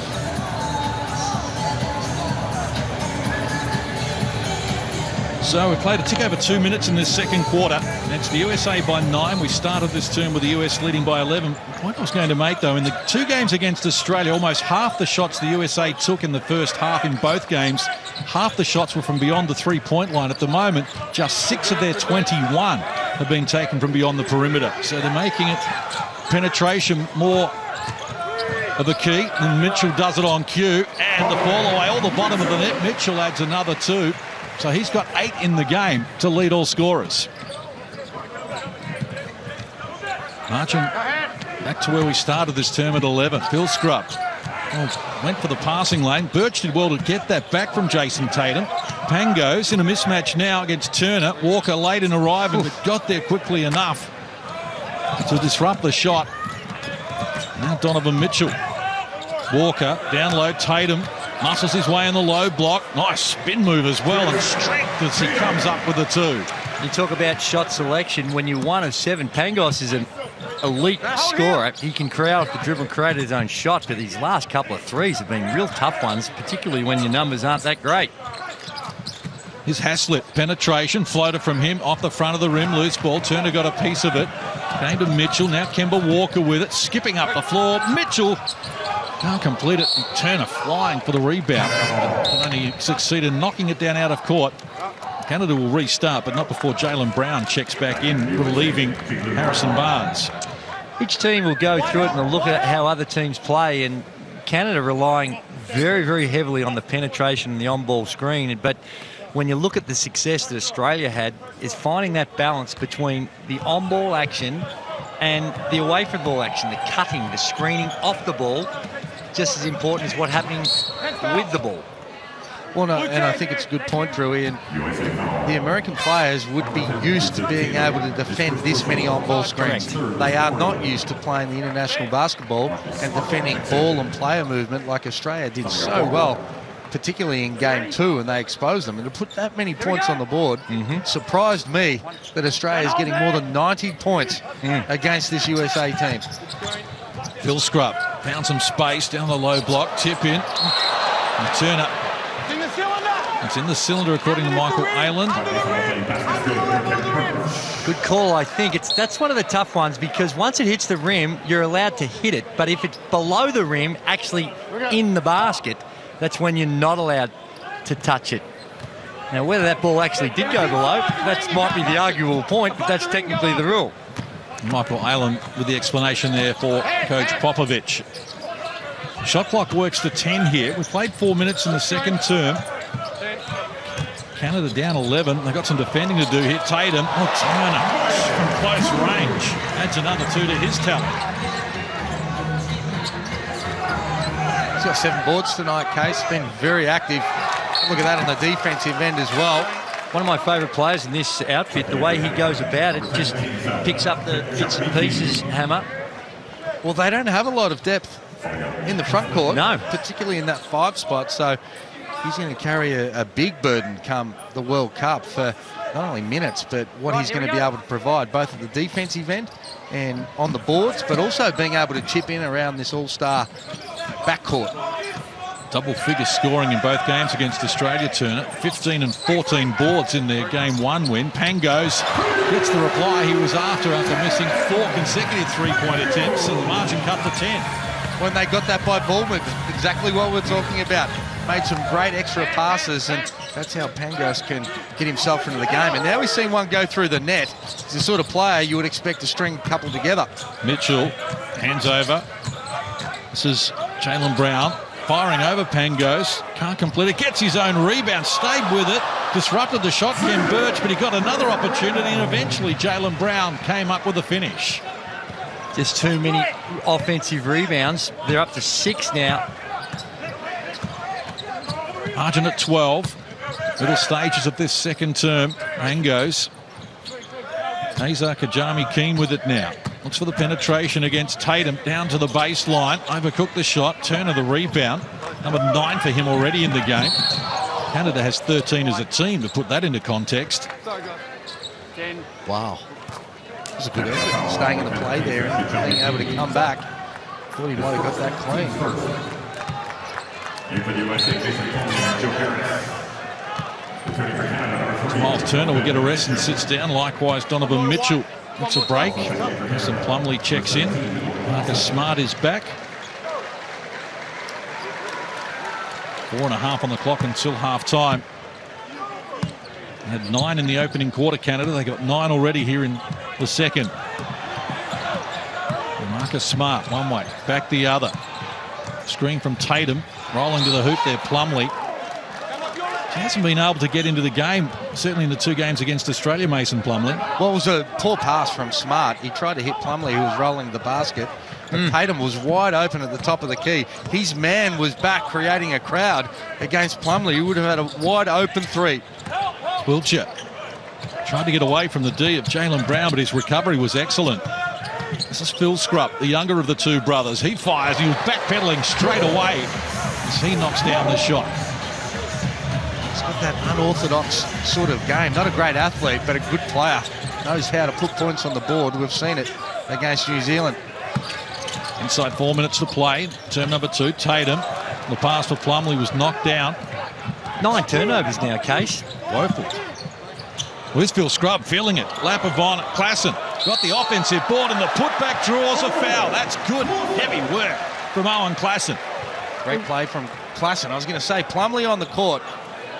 So we played a tick over 2 minutes in this second quarter. It's the USA by 9. We started this term with the US leading by 11. The point I was going to make, though, in the 2 games against Australia, almost half the shots the USA took in the first half in both games, half the shots were from beyond the 3-point line. At the moment, just 6 of their 21 have been taken from beyond the perimeter. So they're making it penetration more of the key, and Mitchell does it on cue, and the ball away, all the bottom of the net. Mitchell adds another 2. So he's got 8 in the game to lead all scorers. Marching back to where we started this term at 11. Phil Scrubb went for the passing lane. Birch did well to get that back from Jason Tatum. Pangos in a mismatch now against Turner. Walker late in arriving, but got there quickly enough to disrupt the shot. Now Donovan Mitchell. Walker down low. Tatum muscles his way in the low block. Nice spin move as well, and strength as he comes up with the 2. You talk about shot selection. When you're 1 of 7, Pangos is an elite scorer. He can crowd the dribble and create his own shot, but these last couple of threes have been real tough ones, particularly when your numbers aren't that great. Here's Haslett. Penetration. Floater from him off the front of the rim. Loose ball. Turner got a piece of it. Came to Mitchell. Now Kemba Walker with it. Skipping up the floor. Mitchell can't complete it. And Turner flying for the rebound. But only succeeded in knocking it down out of court. Canada will restart, but not before Jaylen Brown checks back in, relieving Harrison Barnes. Each team will go through it and they'll look at how other teams play, and Canada relying very, very heavily on the penetration and the on-ball screen. But when you look at the success that Australia had, is finding that balance between the on-ball action and the away-from-ball action, the cutting, the screening off the ball, just as important as what's happening with the ball. Well, no, and I think it's a good point, Drewy, and the American players would be used to being able to defend this many on-ball screens. Correct. They are not used to playing the international basketball and defending ball and player movement like Australia did so well, particularly in Game 2, and they exposed them. And to put that many points on the board surprised me that Australia is getting more than 90 points against this USA team. Phil Scrubb found some space down the low block, tip in, and Turner. It's in the cylinder, according to Michael Aylen. Good call, I think. That's one of the tough ones, because once it hits the rim, you're allowed to hit it. But if it's below the rim, actually in the basket, that's when you're not allowed to touch it. Now, whether that ball actually did go below, that might be the arguable point, but that's technically the rule. Michael Aylen with the explanation there for Coach Popovich. Shot clock works to 10 here. We've played 4 minutes in the second term. Canada down 11. They've got some defending to do here. Tatum. Oh, Turner from close range. Adds another 2 to his tally. He's got 7 boards tonight, Case. Been very active. Look at that on the defensive end as well. One of my favourite players in this outfit, the way he goes about it, just picks up the bits and pieces, Hammer. Well, they don't have a lot of depth in the front court. No. Particularly in that 5 spot, so he's going to carry a big burden come the World Cup for not only minutes, but what he's going to be able to provide, both at the defensive end and on the boards, but also being able to chip in around this all-star backcourt. Double-figure scoring in both games against Australia, Turner. 15 and 14 boards in their Game 1 win. Pangos gets the reply he was after missing 4 consecutive three-point attempts, and the margin cut to 10. When they got that by ball movement, exactly what we're talking about. Made some great extra passes, and that's how Pangos can get himself into the game. And now we've seen one go through the net. He's the sort of player you would expect to string a couple together. Mitchell hands over. This is Jaylen Brown firing over Pangos. Can't complete it. Gets his own rebound. Stayed with it. Disrupted the shot, Ken Birch, but he got another opportunity, and eventually Jaylen Brown came up with a finish. Just too many offensive rebounds. They're up to 6 now. Margin at 12. Middle stages of this second term. Pangos. Azar Kajami keen with it now. Looks for the penetration against Tatum. Down to the baseline. Overcooked the shot. Turner the rebound. Number 9 for him already in the game. Canada has 13 as a team, to put that into context. Wow. That was a good effort, staying in the play there and being able to come back. Thought he might have got that clean. Miles Turner will get a rest and sits down. Likewise, Donovan Mitchell gets a break. Mason Plumlee checks in. Marcus Smart is back. 4.5 on the clock until half-time. They had 9 in the opening quarter, Canada. They got 9 already here in the second. Marcus Smart, one way, back the other. Screen from Tatum, rolling to the hoop there, Plumlee. He hasn't been able to get into the game, certainly in the 2 games against Australia, Mason Plumlee. Well, it was a poor pass from Smart. He tried to hit Plumlee, who was rolling the basket. But Tatum was wide open at the top of the key. His man was back creating a crowd against Plumlee. He would have had a wide open 3. Wiltshire tried to get away from the D of Jaylen Brown, but his recovery was excellent. This is Phil Scrupp, the younger of the 2 brothers. He fires. He was backpedaling straight away as he knocks down the shot. He's got that unorthodox sort of game. Not a great athlete, but a good player. Knows how to put points on the board. We've seen it against New Zealand. Inside 4 minutes to play. Term number 2, Tatum. The pass for Plumlee was knocked down. 9 turnovers now, Case. Woeful. Where's Phil Scrubb feeling it? Lap of Vaughn, Klassen got the offensive board and the putback draws a foul. That's good, heavy work from Owen Klassen. Great play from Klassen. I was going to say, Plumlee on the court.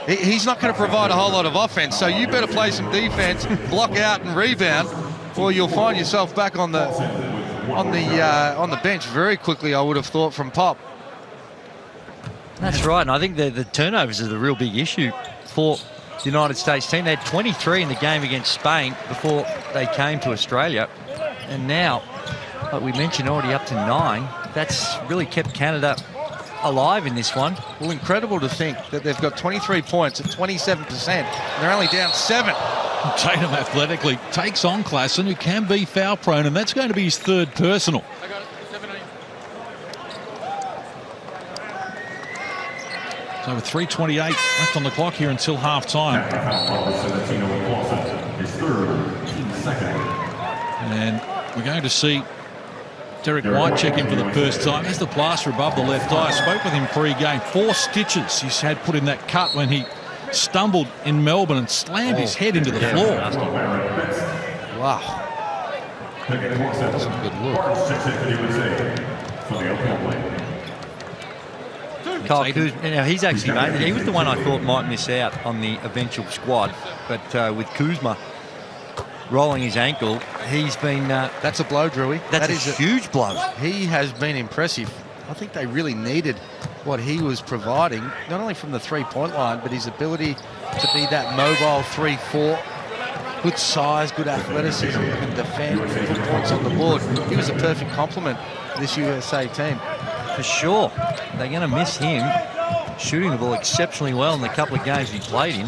He's not going to provide a whole lot of offense, so you better play some defense, block out and rebound, or you'll find yourself back on the bench very quickly, I would have thought, from Pop. That's right, and I think the turnovers are the real big issue for the United States team. They had 23 in the game against Spain before they came to Australia, and now, like we mentioned, already up to 9. That's really kept Canada alive in this one. Well, incredible to think that they've got 23 points at 27%, and they're only down 7. Tatum athletically takes on Klassen, who can be foul prone, and that's going to be his 3rd personal. So with 3:28 left on the clock here until half-time. And we're going to see Derek White check in for the first time. There's the plaster above the left eye. I spoke with him pre-game. 4 stitches he's had put in that cut when he stumbled in Melbourne and slammed his head into the floor. Wow. That's a good look. Kyle Kuzma, now he's actually made it. He was the one I thought might miss out on the eventual squad, but with Kuzma rolling his ankle, he's been... that's a blow, Drewy. That is a huge blow. He has been impressive. I think they really needed what he was providing, not only from the 3-point line, but his ability to be that mobile 3-4. Good size, good athleticism, can defend, put points on the board. He was a perfect complement to this USA team. For sure. They're going to miss him shooting the ball exceptionally well in the couple of games he played in.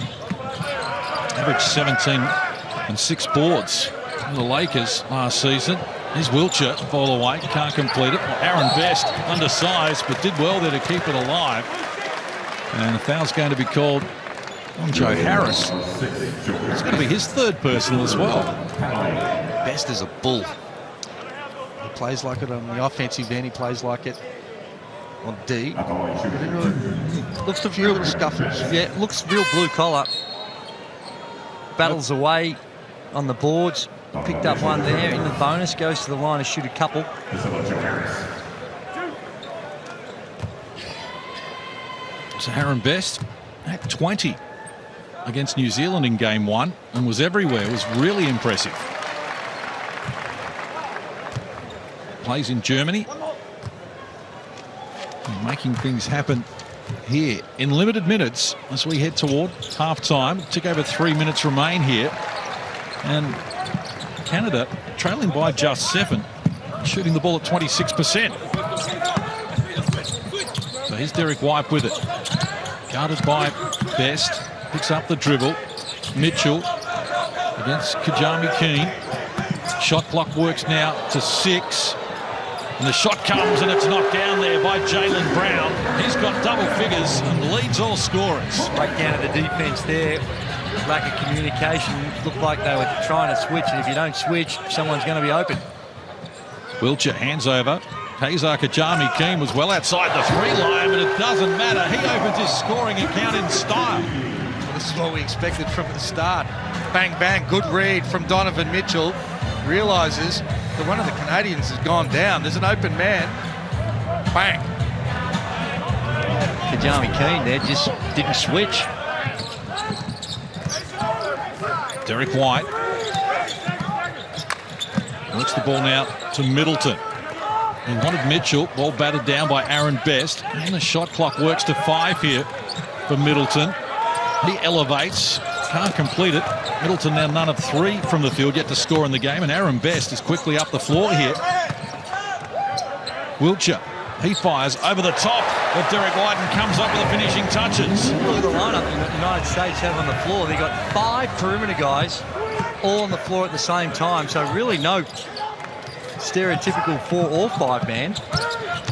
Averaged 17 and 6 boards for the Lakers last season. Here's Wiltshire, fall away, can't complete it. Aaron Best, undersized, but did well there to keep it alive. And the foul's going to be called on Joe Harris. It's going to be his 3rd personal as well. Best is a bull. He plays like it on the offensive end. He plays like it on D. Looks a real scuffles. Yeah, looks real blue collar. Battles away on the boards. Picked up one there in the bonus. Goes to the line to shoot a couple. So Aaron Best had 20 against New Zealand in game 1 and was everywhere. It was really impressive. Plays in Germany. Making things happen here in limited minutes as we head toward half-time. Took over 3 minutes remain here. And Canada trailing by just 7, shooting the ball at 26%. So here's Derek White with it. Guarded by Best. Picks up the dribble. Mitchell against Kajami Keane. Shot clock works now to 6. And the shot comes and it's knocked down there by Jaylen Brown. He's got double figures and leads all scorers. Breakdown of the defense there. Lack of communication. Looked like they were trying to switch, and if you don't switch, someone's going to be open. Wiltshire hands over. Hazar Kajami Keane was well outside the 3 line, but it doesn't matter. He opens his scoring account in style. This is what we expected from the start. Bang, bang, good read from Donovan Mitchell. Realises that one of the Canadians has gone down. There's an open man. Bang. Kajami Keane there just didn't switch. Derek White works the ball now to Middleton. He wanted Mitchell, ball batted down by Aaron Best, and the shot clock works to 5 here for Middleton. He elevates, can't complete it. Middleton now none of 3 from the field yet to score in the game, and Aaron Best is quickly up the floor here. Wiltshire, he fires over the top of Derek White and comes up with the finishing touches. Look at the lineup the United States have on the floor. They've got 5 perimeter guys all on the floor at the same time, so really no stereotypical 4 or 5 man.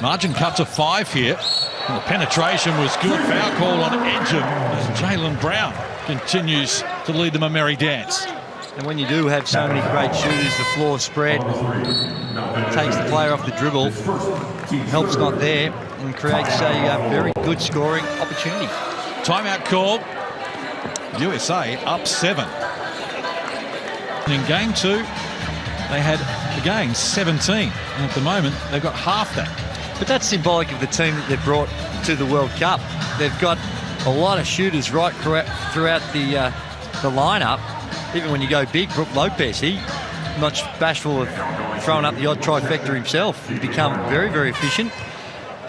Margin cut to 5 here. And the penetration was good. Foul call on Edgeham as Jaylen Brown continues to lead them a merry dance. And when you do have so many great shooters, the floor spread takes the player off the dribble. Help's not there and creates a very good scoring opportunity. Timeout called. USA up 7. In game 2, they had, again, 17. And at the moment, they've got half that. But that's symbolic of the team that they've brought to the World Cup. They've got a lot of shooters right throughout the lineup. Even when you go big, Brook Lopez, he not bashful of throwing up the odd trifecta himself. He's become very, very efficient.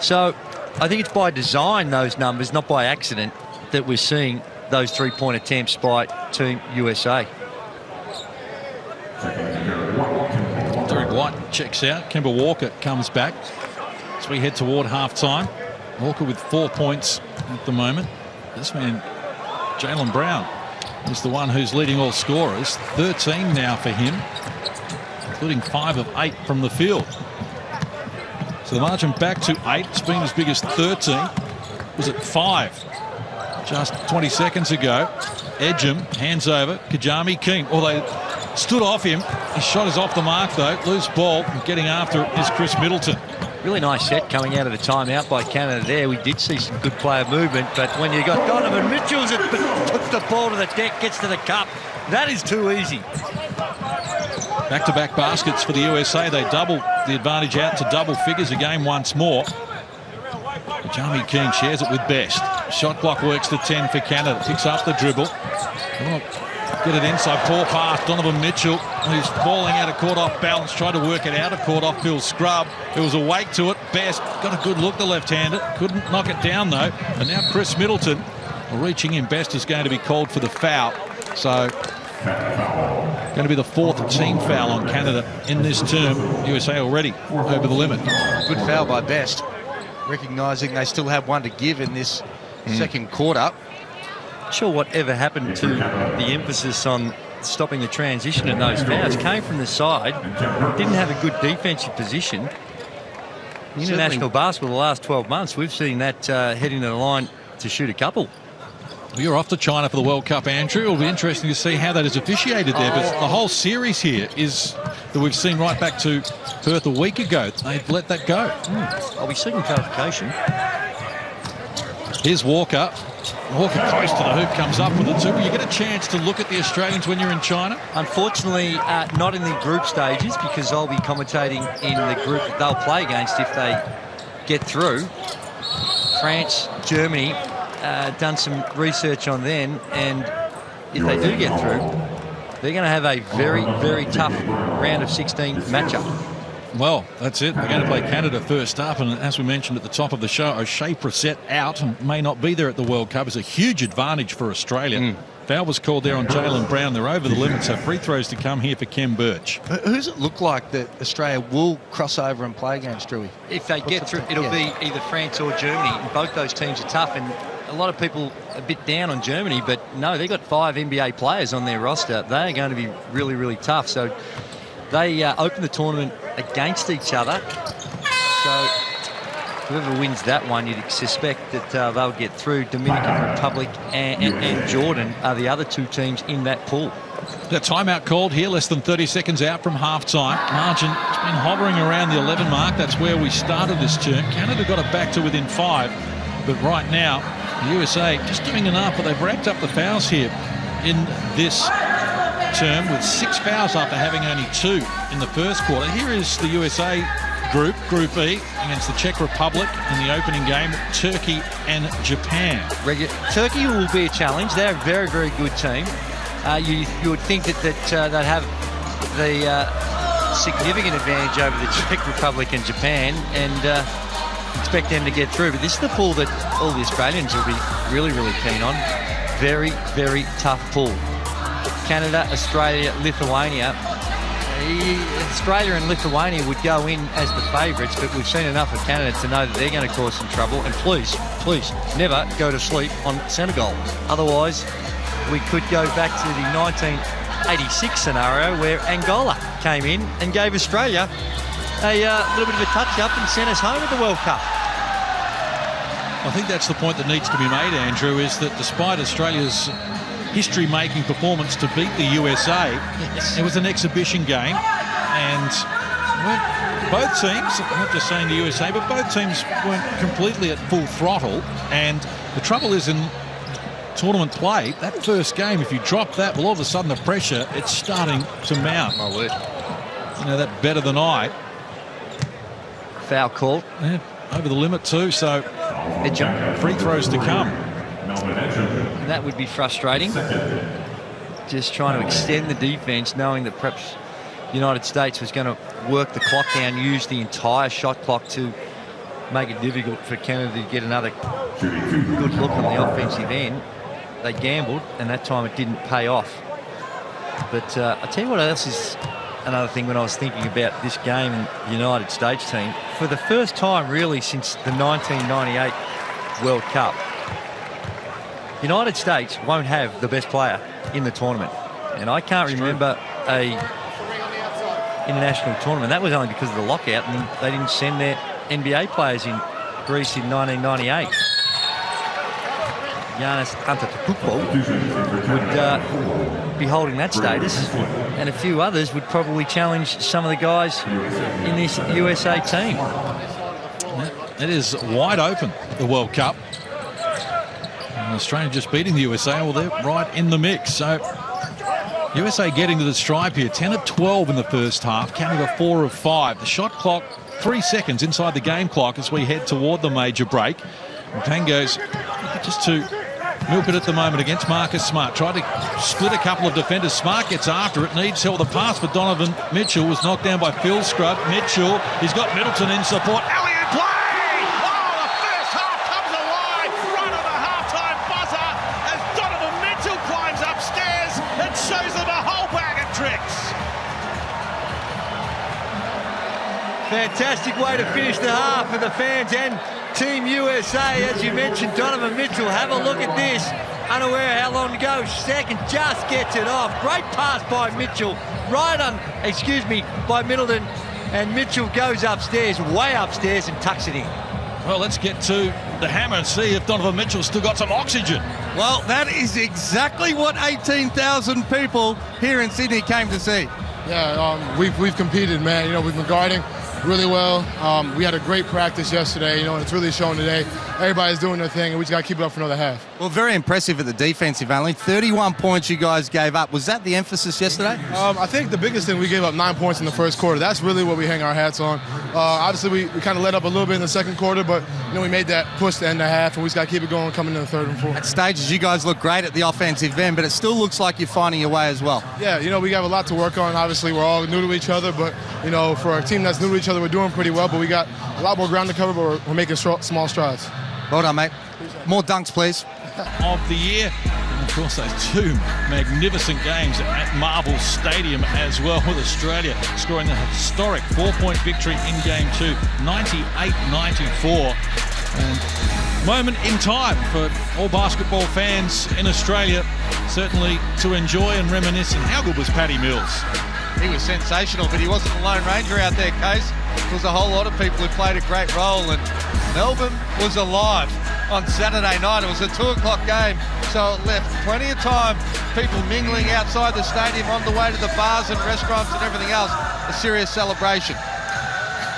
So I think it's by design, those numbers, not by accident, that we're seeing those 3-point attempts by Team USA. Derek White checks out. Kemba Walker comes back as we head toward halftime. Walker with 4 points at the moment. This man, Jaylen Brown, is the one who's leading all scorers. 13 now for him, including 5 of 8 from the field. So the margin back to 8. It's been as big as 13. It was at 5 just 20 seconds ago. Edgeham hands over. Kajami Keane. Well, they stood off him. His shot is off the mark, though. Loose ball. And getting after it is Chris Middleton. Really nice set coming out of the timeout by Canada there. We did see some good player movement, but when you got Donovan Mitchell that puts the ball to the deck, gets to the cup, that is too easy. Back-to-back baskets for the USA. They double the advantage out to double figures a game once more. Kajami Keane shares it with Best. Shot clock works to 10 for Canada. Picks up the dribble. Get it inside. Poor pass. Donovan Mitchell, who's falling out of court off balance, tried to work it out of court off Phil Scrubb. There was a wake to it. Best got a good look, the left-hander. Couldn't knock it down, though. And now Chris Middleton reaching in. Best is going to be called for the foul. So going to be the 4th team foul on Canada in this term. USA already over the limit. Good foul by Best, recognising they still have one to give in this second quarter. Not sure whatever happened to the emphasis on stopping the transition in those fouls. Came from the side, didn't have a good defensive position. In international basketball the last 12 months, we've seen that heading to the line to shoot a couple. You're off to China for the World Cup, Andrew. It'll be interesting to see how that is officiated there. But the whole series here is that we've seen right back to Perth a week ago. They've let that go. I'll be seeking clarification. Here's Walker. Walker close to the hoop, comes up with it too. Will you get a chance to look at the Australians when you're in China? Unfortunately, not in the group stages, because I'll be commentating in the group that they'll play against if they get through. France, Germany, done some research on them, and if they do get through, they're going to have a very, very tough round of 16 matchup. Well, that's it. They're going to play Canada first up, and as we mentioned at the top of the show, O'Shea Brissett out and may not be there at the World Cup. Is a huge advantage for Australia. Foul was called there on Jaylen Brown. They're over the limit, so free throws to come here for Kem Birch. Who does it look like that Australia will cross over and play against, Drewy? If they get through, it'll be either France or Germany, and both those teams are tough, and a lot of people a bit down on Germany, but no, they've got 5 NBA players on their roster. They are going to be really, really tough. So they open the tournament against each other. So whoever wins that one, you'd suspect that they'll get through. Dominican Republic and Jordan are the other 2 teams in that pool. The timeout called here, less than 30 seconds out from halftime. Margin has been hovering around the 11 mark. That's where we started this term. Canada got it back to within 5, but right now The USA just doing enough, but they've racked up the fouls here in this term with 6 fouls after having only 2 in the first quarter. Here is the USA group, Group E, against the Czech Republic in the opening game, Turkey and Japan. Turkey will be a challenge. They're a very, very good team. You would think that they'd have the significant advantage over the Czech Republic and Japan, and expect them to get through. But this is the pool that all the Australians will be really, really keen on. Very, very tough pool. Canada, Australia, Lithuania. Australia and Lithuania would go in as the favourites, but we've seen enough of Canada to know that they're going to cause some trouble. And please, never go to sleep on Senegal. Otherwise, we could go back to the 1986 scenario where Angola came in and gave Australia a little bit of a touch-up and sent us home at the World Cup. I think that's the point that needs to be made, Andrew, is that despite Australia's history-making performance to beat the USA, it was an exhibition game, and both teams, I'm not just saying the USA, but both teams weren't completely at full throttle. And the trouble is in tournament play, that first game, if you drop that, well, all of a sudden the pressure, it's starting to mount. My word. You know that better than I. Foul call. Yeah, over the limit too, so free throws to come. And that would be frustrating. Just trying to extend the defence, knowing that perhaps the United States was going to work the clock down, use the entire shot clock to make it difficult for Canada to get another good look on the offensive end. They gambled, and that time it didn't pay off. But I'll tell you what else is another thing when I was thinking about this game and the United States team. For the first time, really, since the 1998 World Cup, United States won't have the best player in the tournament. And I can't remember a international tournament. That was only because of the lockout, and they didn't send their NBA players in Greece in 1998. Giannis Antetokounmpo would be holding that status, and a few others would probably challenge some of the guys in this USA team. It is wide open, the World Cup. And Australia just beating the USA, well, they're right in the mix. So USA getting to the stripe here, 10 of 12 in the first half, Canada 4 of 5. The shot clock, 3 seconds inside the game clock as we head toward the major break. And Pango's just to milk it at the moment against Marcus Smart. Tried to split a couple of defenders. Smart gets after it, needs help. The pass for Donovan Mitchell was knocked down by Phil Scrubb. Mitchell, he's got Middleton in support. Alley-oop play! Oh, the first half comes alive right on the halftime buzzer as Donovan Mitchell climbs upstairs and shows them a whole bag of tricks. Fantastic way to finish the half for the fans and Team USA. As you mentioned, Donovan Mitchell, have a look at this. Unaware how long to go. Second, just gets it off. Great pass by Mitchell. By Middleton. And Mitchell goes upstairs, way upstairs, and tucks it in. Well, let's get to the hammer and see if Donovan Mitchell's still got some oxygen. Well, that is exactly what 18,000 people here in Sydney came to see. Yeah, we've competed, man. You know, we've been guarding really well. We had a great practice yesterday, and it's really shown today. Everybody's doing their thing, and we just got to keep it up for another half. Well, very impressive at the defensive only. 31 points you guys gave up. Was that the emphasis yesterday? I think the biggest thing, we gave up 9 points in the first quarter. That's really what we hang our hats on. Obviously, we kind of let up a little bit in the second quarter, but we made that push to end the half, and we just got to keep it going coming in the third and fourth. At stages, you guys look great at the offensive end, but it still looks like you're finding your way as well. Yeah, we have a lot to work on. Obviously, we're all new to each other, but, for a team that's new to each other, we're doing pretty well, but we got a lot more ground to cover, but we're making small strides. Well done, mate. More dunks, please. Of the year. And of course, those 2 magnificent games at Marvel Stadium as well, with Australia scoring a historic 4-point victory in Game 2, 98-94. And moment in time for all basketball fans in Australia, certainly to enjoy and reminisce. And how good was Paddy Mills? He was sensational, but he wasn't the Lone Ranger out there, Case. There was a whole lot of people who played a great role, and Melbourne was alive on Saturday night. It was a 2 o'clock game, so it left plenty of time, people mingling outside the stadium on the way to the bars and restaurants and everything else. A serious celebration.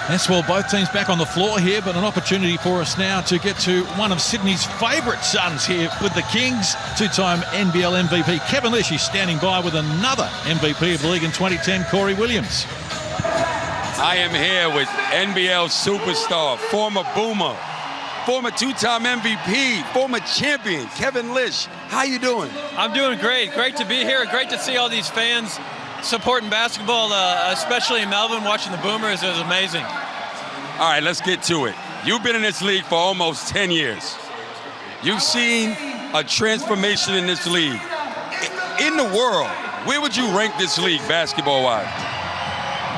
Yes, well, both teams back on the floor here, but an opportunity for us now to get to one of Sydney's favourite sons here with the Kings. Two-time NBL MVP Kevin Lish is standing by with another MVP of the league in 2010, Corey Williams. I am here with NBL superstar, former Boomer, former two-time MVP, former champion, Kevin Lish. How you doing? I'm doing great. Great to be here. Great to see all these fans supporting basketball, especially in Melbourne. Watching the Boomers is amazing. All right, let's get to it. You've been in this league for almost 10 years. You've seen a transformation in this league. In the world, where would you rank this league basketball-wise?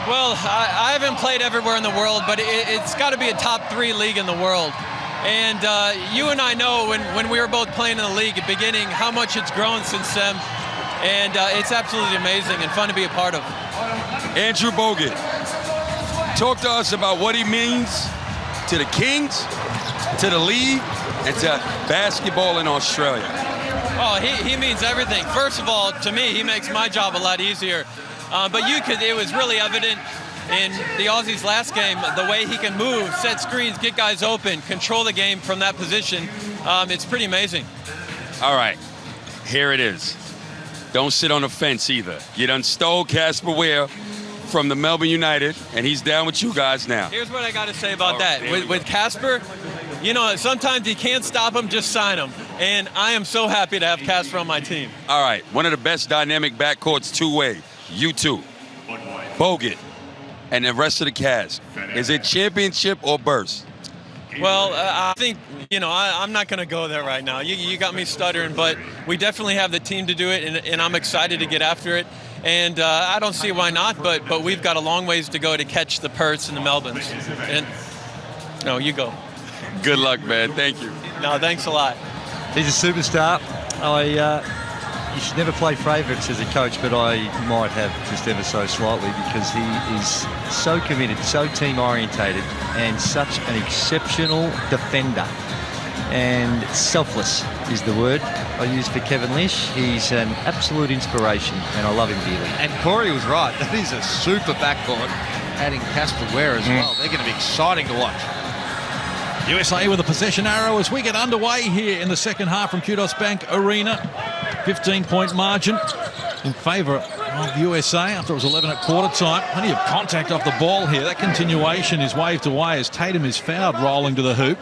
Well, I haven't played everywhere in the world, but it's got to be a top 3 league in the world. And you and I know when we were both playing in the league at the beginning how much it's grown since then. And it's absolutely amazing and fun to be a part of. Andrew Bogut, talk to us about what he means to the Kings, to the league, and to basketball in Australia. Oh, he means everything. First of all, to me, he makes my job a lot easier. But it was really evident in the Aussies' last game, the way he can move, set screens, get guys open, control the game from that position. It's pretty amazing. All right, here it is. Don't sit on the fence either. You done stole Casper Ware from the Melbourne United, and he's down with you guys now. Here's what I got to say about that. With Casper, you know, sometimes you can't stop him, just sign him. And I am so happy to have Casper on my team. All right, one of the best dynamic backcourts two-way. You two, Bogut, and the rest of the cast. Is it championship or burst? Well, I think, you know, I'm not going to go there right now. You got me stuttering, but we definitely have the team to do it, and I'm excited to get after it. And I don't see why not, but we've got a long ways to go to catch the Perths and the Melbournes. And no, you go. Good luck, man. Thank you. No, thanks a lot. He's a superstar. You should never play favourites as a coach, but I might have just ever so slightly, because he is so committed, so team-orientated, and such an exceptional defender. And selfless is the word I use for Kevin Lish. He's an absolute inspiration, and I love him dearly. And Corey was right. That is a super backcourt, adding Casper Ware as well. They're going to be exciting to watch. USA with a possession arrow as we get underway here in the second half from Kudos Bank Arena. 15-point margin in favour of USA after it was 11 at quarter time. Plenty of contact off the ball here. That continuation is waved away as Tatum is fouled rolling to the hoop.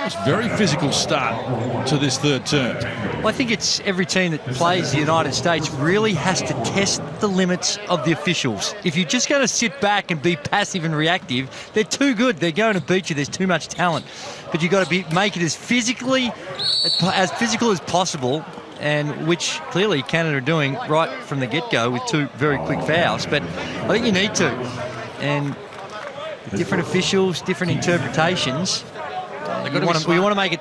It's a very physical start to this third term. Well, I think it's every team that plays the United States really has to test the limits of the officials. If you're just going to sit back and be passive and reactive, they're too good. They're going to beat you. There's too much talent. But you've got to make it as physical as possible, and which clearly Canada are doing right from the get-go with 2 very quick fouls. But I think you need to. And different officials, different interpretations. We want to make it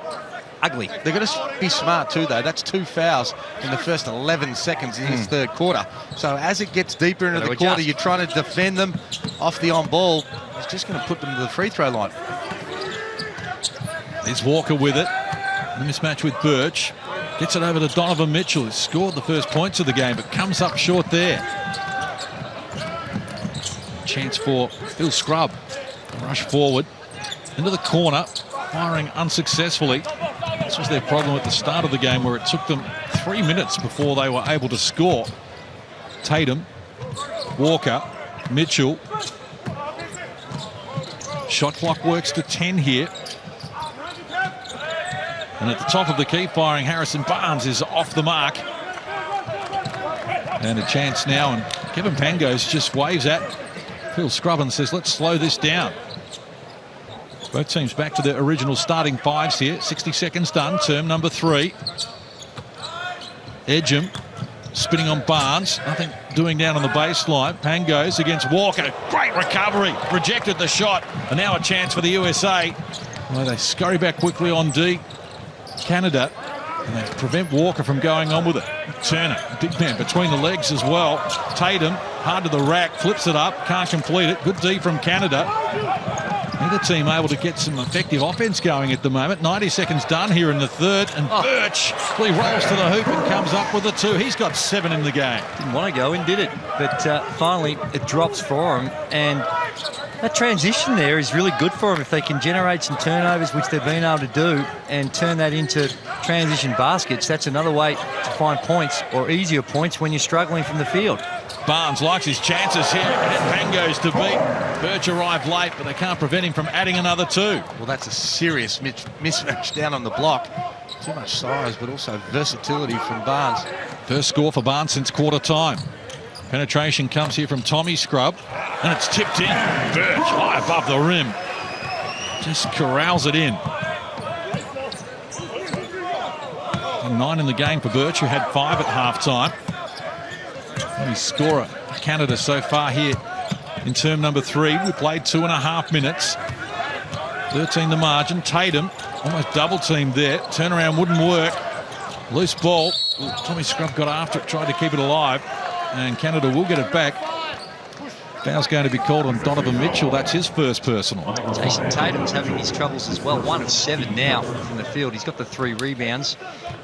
ugly. They're going to be smart too, though. That's 2 fouls in the first 11 seconds in this third quarter. So as it gets deeper into the quarter, you're trying to defend them off the on-ball. It's just going to put them to the free throw line. There's Walker with it. The mismatch with Birch. Gets it over to Donovan Mitchell, who scored the first points of the game, but comes up short there. Chance for Phil Scrubb. Rush forward into the corner, firing unsuccessfully. This was their problem at the start of the game, where it took them 3 minutes before they were able to score. Tatum, Walker, Mitchell. Shot clock works to 10 here. And at the top of the key, firing Harrison Barnes is off the mark. And a chance now, and Kevin Pangos just waves at Phil Scrubb and says, let's slow this down. Both teams back to their original starting 5s here. 60 seconds done, term number 3. Edgem spinning on Barnes. Nothing doing down on the baseline. Pangos against Walker. Great recovery. Rejected the shot. And now a chance for the USA. Well, they scurry back quickly on D. Canada, and they prevent Walker from going on with it. Turner, big man between the legs as well. Tatum, hard to the rack, flips it up, can't complete it. Good D from Canada. Neither team able to get some effective offense going at the moment. 90 seconds done here in the third, and Birch, he rolls to the hoop and comes up with the 2. He's got 7 in the game. Didn't want to go in, did it? But finally, it drops for him, and That transition there is really good for them if they can generate some turnovers, which they've been able to do, and turn that into transition baskets. That's another way to find points, or easier points, when you're struggling from the field. Barnes likes his chances here, and Pangos to beat. Birch arrived late, but they can't prevent him from adding another 2. Well, that's a serious mismatch down on the block. Too much size, but also versatility from Barnes. First score for Barnes since quarter time. Penetration comes here from Tommy Scrub, and it's tipped in. Birch high above the rim. Just corrals it in. And 9 in the game for Birch, who had 5 at halftime. Only scorer Canada so far here in term number 3. We played 2.5 minutes. 13 the margin. Tatum almost double teamed there. Turnaround wouldn't work. Loose ball. Tommy Scrub got after it, tried to keep it alive, and Canada will get it back. Foul's going to be called on Donovan Mitchell. That's his first personal. Jason Tatum's having his troubles as well. 1 of 7 now from the field. He's got the 3 rebounds.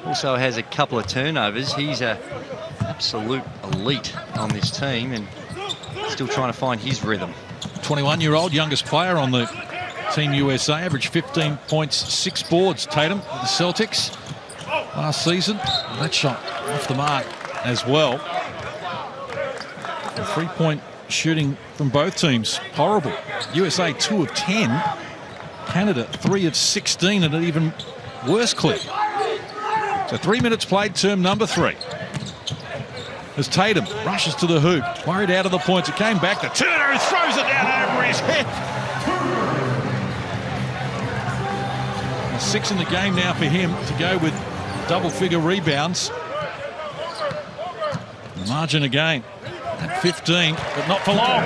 Also has a couple of turnovers. He's an absolute elite on this team and still trying to find his rhythm. 21-year-old, youngest player on the Team USA, averaged 15 points, 6 boards. Tatum with the Celtics last season. That shot off the mark as well. The 3-point shooting from both teams, horrible. USA 2 of 10. Canada 3 of 16 at an even worse clip. So 3 minutes played, term number 3. As Tatum rushes to the hoop, worried out of the points. It came back to Turner, who throws it down over his head. 6 in the game now for him to go with double-figure rebounds. The margin again at 15, but not for long.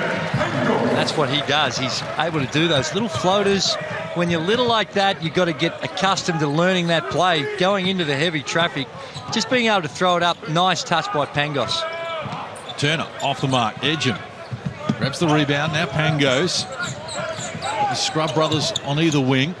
That's what he does. He's able to do those little floaters. When you're little like that, you've got to get accustomed to learning that play, going into the heavy traffic, just being able to throw it up. Nice touch by Pangos. Turner off the mark, Edgem grabs the rebound, now Pangos. The Scrub brothers on either wing.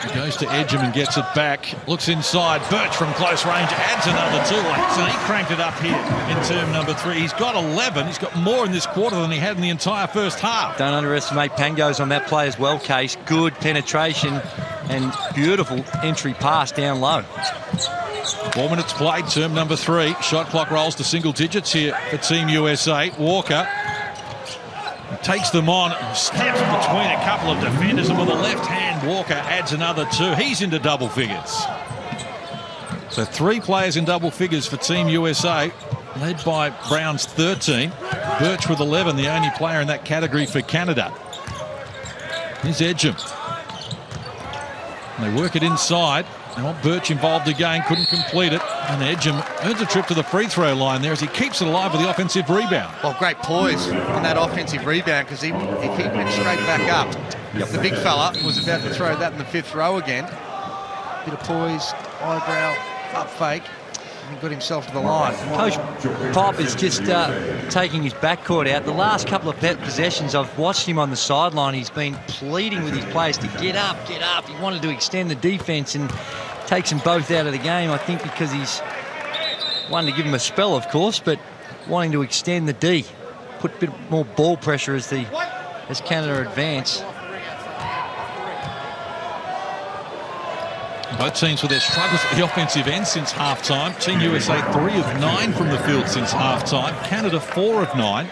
He goes to Edgem and gets it back. Looks inside. Birch from close range adds another 2. So he cranked it up here in term number 3. He's got 11. He's got more in this quarter than he had in the entire first half. Don't underestimate Pangos on that play as well, Case. Good penetration and beautiful entry pass down low. 4 minutes played, term number 3. Shot clock rolls to single digits here for Team USA. Walker takes them on and steps between a couple of defenders, and with a left hand, Walker adds another 2. He's into double figures. So 3 players in double figures for Team USA, led by Brown's 13. Birch with 11, the only player in that category for Canada. Here's Edgem. And they work it inside. They want Birch involved again, couldn't complete it. And Edgem earns a trip to the free throw line there as he keeps it alive with the offensive rebound. Well, great poise on that offensive rebound, because he went straight back up. Yep. The big fella was about to throw that in the 5th row again. Bit of poise, eyebrow, up fake, and he got himself to the line. Coach Pop is just taking his backcourt out. The last couple of possessions, I've watched him on the sideline. He's been pleading with his players to get up, get up. He wanted to extend the defense and takes them both out of the game, I think, because he's wanting to give them a spell, of course, but wanting to extend the D, put a bit more ball pressure as Canada advance. Both teams with their struggles at the offensive end since halftime. Team USA 3 of 9 from the field since halftime. Canada 4 of 9.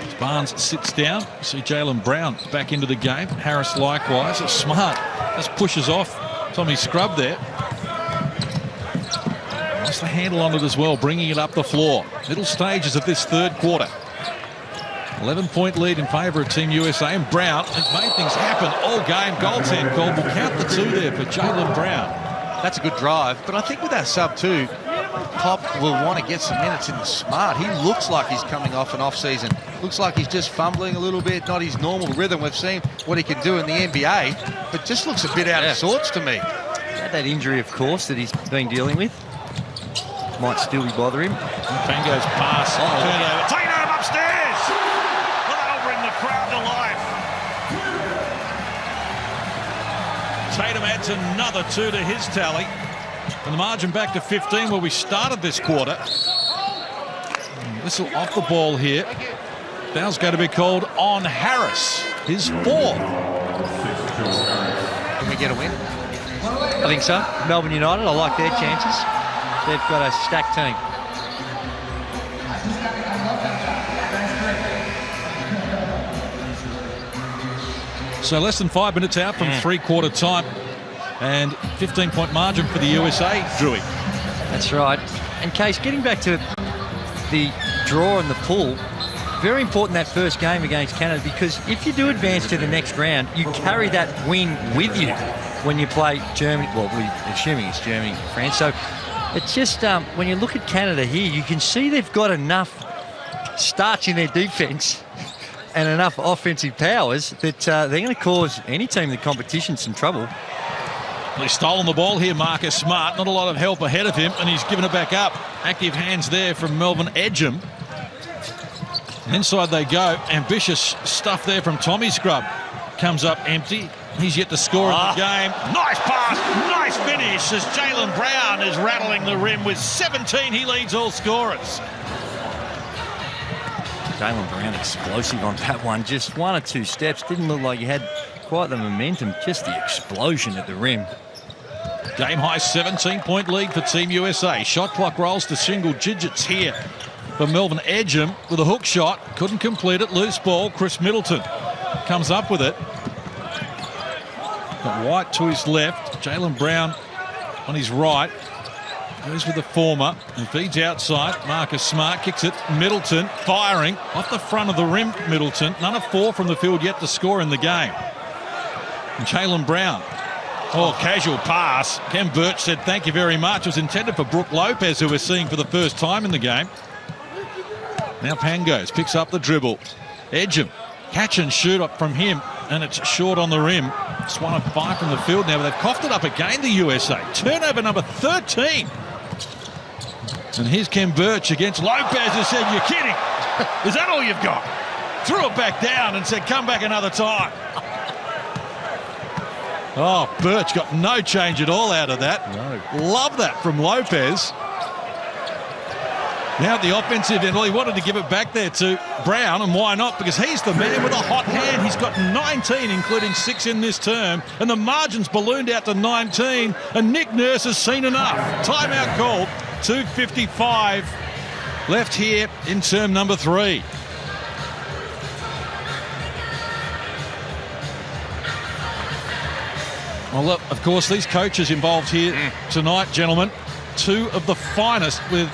As Barnes sits down, you see Jaylen Brown back into the game. Harris likewise. It's smart. Just pushes off Tommy Scrub there. Lost the handle on it as well, bringing it up the floor. Middle stages of this 3rd quarter. 11-point lead in favour of Team USA, and Brown has made things happen all game. Goaltend called. We'll count the 2 there for Jaylen Brown. That's a good drive, but I think with that sub too, Pop will want to get some minutes in the Smart. He looks like he's coming off an off-season. Looks like he's just fumbling a little bit, not his normal rhythm. We've seen what he can do in the NBA, but just looks a bit out of sorts to me. Had that injury, of course, that he's been dealing with. Might still be bothering him. Pangos pass. Turnover. Taking him upstairs. Well, that'll bring the crowd to life. Tatum adds another 2 to his tally. And the margin back to 15 where we started this quarter. Whistle off the ball here. Foul's going to be called on Harris. his 4th. Can we get a win? I think so. Melbourne United, I like their chances. They've got a stacked team. So less than 5 minutes out from three-quarter time, and 15-point margin for the USA, Drewy. That's right. And Case, getting back to the draw and the pool, very important that first game against Canada, because if you do advance to the next round, you carry that win with you when you play Germany. Well, we're assuming it's Germany and France. So it's just, when you look at Canada here, you can see they've got enough starch in their defence and enough offensive powers that they're going to cause any team in the competition some trouble. He's stolen the ball here, Marcus Smart. Not a lot of help ahead of him, and he's given it back up. Active hands there from Melvin Edgem. Inside they go. Ambitious stuff there from Tommy Scrub. Comes up empty. He's yet to score in the game. Nice pass, nice finish as Jaylen Brown is rattling the rim with 17. He leads all scorers. Jaylen Brown explosive on that one. Just 1 or 2 steps. Didn't look like he had quite the momentum. Just the explosion at the rim. Game high 17-point lead for Team USA. Shot clock rolls to single digits here for Melvin Edgem with a hook shot. Couldn't complete it. Loose ball. Chris Middleton comes up with it. Got White to his left. Jaylen Brown on his right. Goes with the former and feeds outside. Marcus Smart kicks it. Middleton firing off the front of the rim. Middleton. None of 4 from the field yet to score in the game. And Jaylen Brown. Oh, casual pass. Ken Birch said thank you very much. It was intended for Brook Lopez, who we're seeing for the first time in the game. Now Pangos picks up the dribble. Edgem. Catch and shoot up from him, and it's short on the rim. It's 1 of 5 from the field now, but they've coughed it up again, the USA. Turnover number 13. And here's Ken Birch against Lopez, who said, "You're kidding. Is that all you've got?" Threw it back down and said, "Come back another time." Oh, Birch got no change at all out of that. No. Love that from Lopez. Now at the offensive end, well, he wanted to give it back there to Brown, and why not? Because he's the man with a hot hand. He's got 19, including 6 in this term, and the margin's ballooned out to 19, and Nick Nurse has seen enough. Timeout called. 2:55 left here in term number 3. Well, look, of course, these coaches involved here tonight, gentlemen, 2 of the finest. With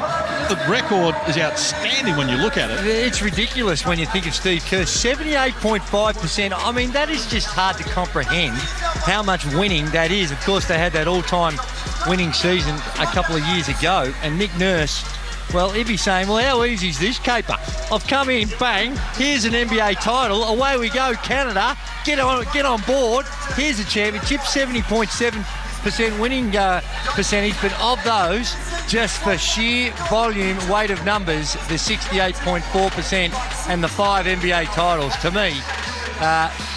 the record is outstanding when you look at it. It's ridiculous when you think of Steve Kerr. 78.5%. I mean, that is just hard to comprehend how much winning that is. Of course, they had that all-time winning season a couple of years ago. And Nick Nurse, well, he'd be saying, well, how easy is this caper? I've come in, bang, here's an NBA title. Away we go, Canada. Get on board. Here's a championship, 70.7% winning percentage, but of those, just for sheer volume, weight of numbers, the 68.4% and the 5 NBA titles. To me,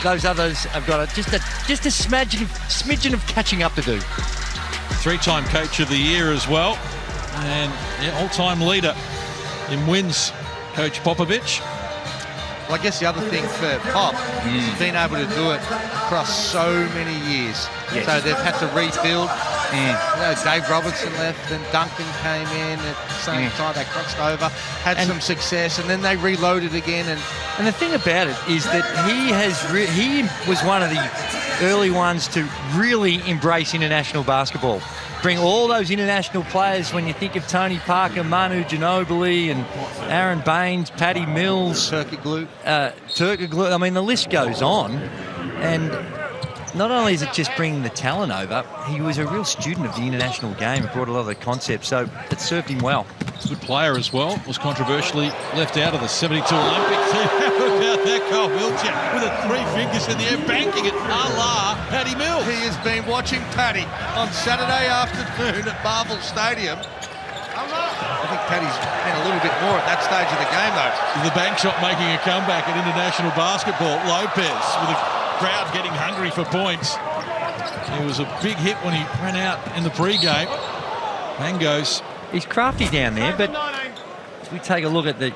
those others have got just a smidgen of catching up to do. 3-time Coach of the Year as well, and all-time leader in wins, Coach Popovich. Well, I guess the other thing for Pop is being able to do it across so many years. Yes. So they've had to rebuild. You know, Dave Robertson left and Duncan came in at the same time. They crossed over, had some success, and then they reloaded again. And the thing about it is that he was one of the early ones to really embrace international basketball. Bring all those international players. When you think of Tony Parker, Manu Ginobili, and Aaron Baines, Patty Mills, Turkoglu. I mean, the list goes on. And not only is it just bringing the talent over, he was a real student of the international game and brought a lot of the concepts, so it served him well. Good player as well. Was controversially left out of the 72 Olympics. How about that, Kyle Wiltshire with a 3 fingers in the air, banking it a la Patty Mills. He has been watching Patty on Saturday afternoon at Marvel Stadium. I think Patty's been a little bit more at that stage of the game, though. The bank shot making a comeback at international basketball. Lopez with a crowd getting hungry for points. It was a big hit when he ran out in the pre-game. Mangos. He's crafty down there, but if we take a look at the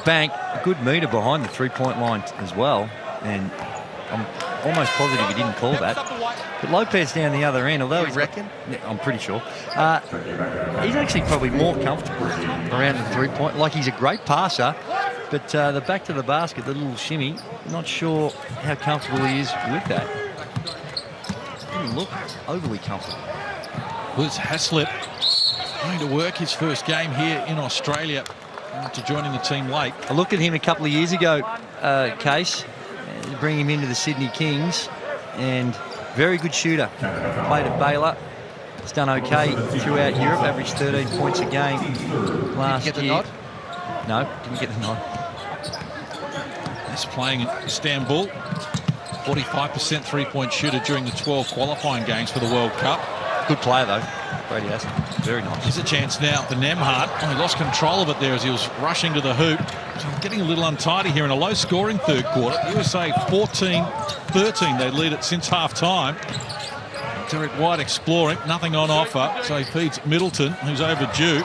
bank, a good meter behind the 3-point line as well. And I'm almost positive he didn't call that. But Lopez down the other end, although he's... reckon? Yeah, I'm pretty sure. He's actually probably more comfortable around the three-point. Like, he's a great passer, but the back to the basket, the little shimmy, not sure how comfortable he is with that. Doesn't look overly comfortable. Luz Haslip going to work his first game here in Australia after joining the team late. I looked at him a couple of years ago, Case, bring him into the Sydney Kings, and very good shooter. Played at Baylor. He's done okay throughout Europe, averaged 13 points a game last year. Get the nod? No, didn't get the nod. He's playing in Istanbul. 45% three-point shooter during the 12 qualifying games for the World Cup. Good player, though. Brady Haslip. Very nice. There's a chance now for Nembhard. Oh, he lost control of it there as he was rushing to the hoop. So getting a little untidy here in a low-scoring third quarter. USA 14-13. They lead it since half-time. Derek White exploring. Nothing on offer. So he feeds Middleton, who's overdue.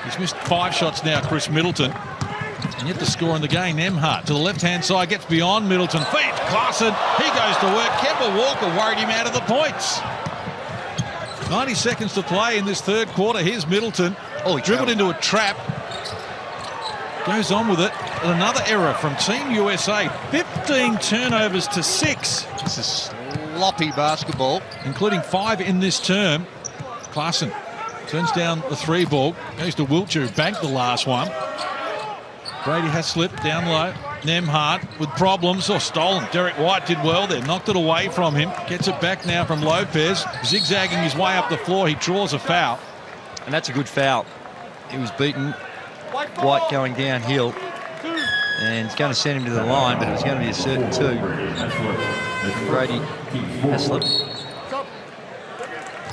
He's missed 5 shots now, Chris Middleton. And yet the score in the game, Nembhard to the left-hand side, gets beyond Middleton. Feeds Klassen. He goes to work. Kemba Walker worried him out of the points. 90 seconds to play in this third quarter. Here's Middleton. Oh, he dribbled into a trap. Goes on with it. And another error from Team USA. 15 turnovers to 6. This is sloppy basketball. Including 5 in this term. Klassen turns down the 3 ball. Goes to Wiltshire, who banked the last one. Brady Haslip down low. Nembhard with problems, or stolen. Derek White did well there, knocked it away from him. Gets it back now from Lopez, zigzagging his way up the floor. He draws a foul. And that's a good foul. He was beaten. White going downhill. And it's going to send him to the line, but it was going to be a certain 2. Brady Haslip.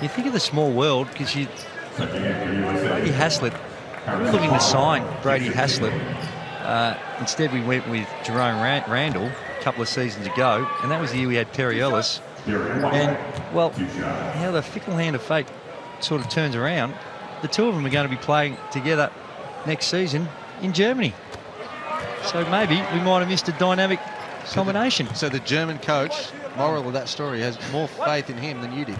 You think of the small world, because Brady Haslip, we were looking to sign Brady Haslip. Instead, we went with Jerome Randall a couple of seasons ago, and that was the year we had Perry Ellis. And, well, how the fickle hand of fate sort of turns around, the two of them are going to be playing together next season in Germany. So maybe we might have missed a dynamic combination. So the German coach, moral of that story, has more faith in him than you did.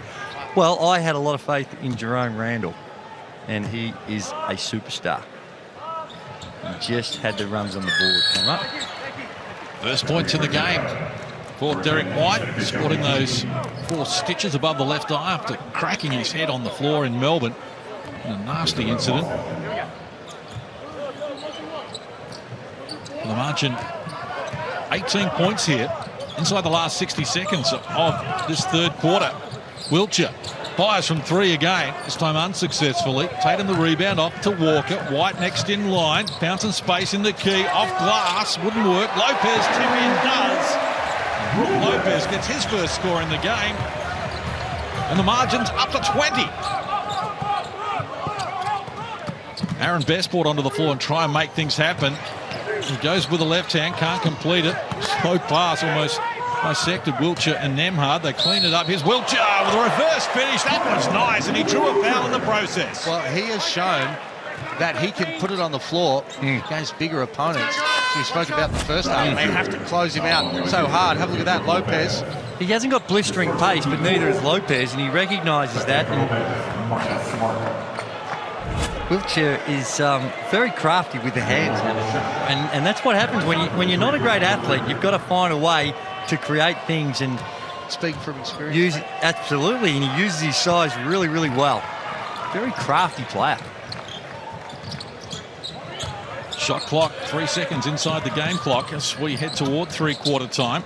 Well, I had a lot of faith in Jerome Randall, and he is a superstar. He just had the runs on the board come up. First points in the game for Derek White, sporting those 4 stitches above the left eye after cracking his head on the floor in Melbourne in a nasty incident. The margin, 18 points here inside the last 60 seconds of this third quarter. Wiltshire fires from 3 again, this time unsuccessfully. Tatum the rebound off to Walker. White next in line. Found some space in the key. Off glass. Wouldn't work. Lopez tip in does. Brook Lopez gets his first score in the game. And the margin's up to 20. Aaron Bestport onto the floor and try and make things happen. He goes with the left hand. Can't complete it. Slow pass almost dissected Wiltshire and Nembhard. They clean it up. Here's Wiltshire with a reverse finish. That was nice, and he drew a foul in the process. Well, he has shown that he can put it on the floor against bigger opponents. So we spoke about the first half. They have to close him out so hard. Have a look at that, Lopez. He hasn't got blistering pace, but neither has Lopez, and he recognises that. And Wiltshire is very crafty with the hands, and that's what happens when you're not a great athlete. You've got to find a way to create things and speak from experience. Use it absolutely, and he uses his size really, really well. Very crafty player. Shot clock, 3 seconds inside the game clock as we head toward 3-quarter time.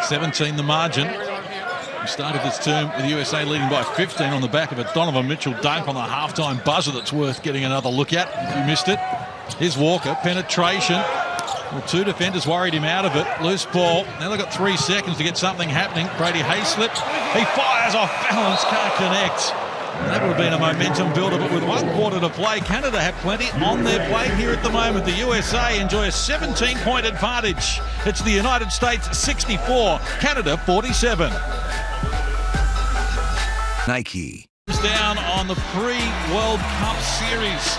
17 the margin. We started this term with the USA leading by 15 on the back of a Donovan Mitchell dunk on the halftime buzzer that's worth getting another look at if you missed it. Here's Walker, penetration. Well, 2 defenders worried him out of it. Loose ball. Now they've got 3 seconds to get something happening. Brady Haslip. He fires off balance, can't connect. And that would have been a momentum builder, but with 1 quarter to play, Canada have plenty on their plate here at the moment. The USA enjoy a 17-point advantage. It's the United States 64, Canada 47. Nike. Down on the pre-World Cup series.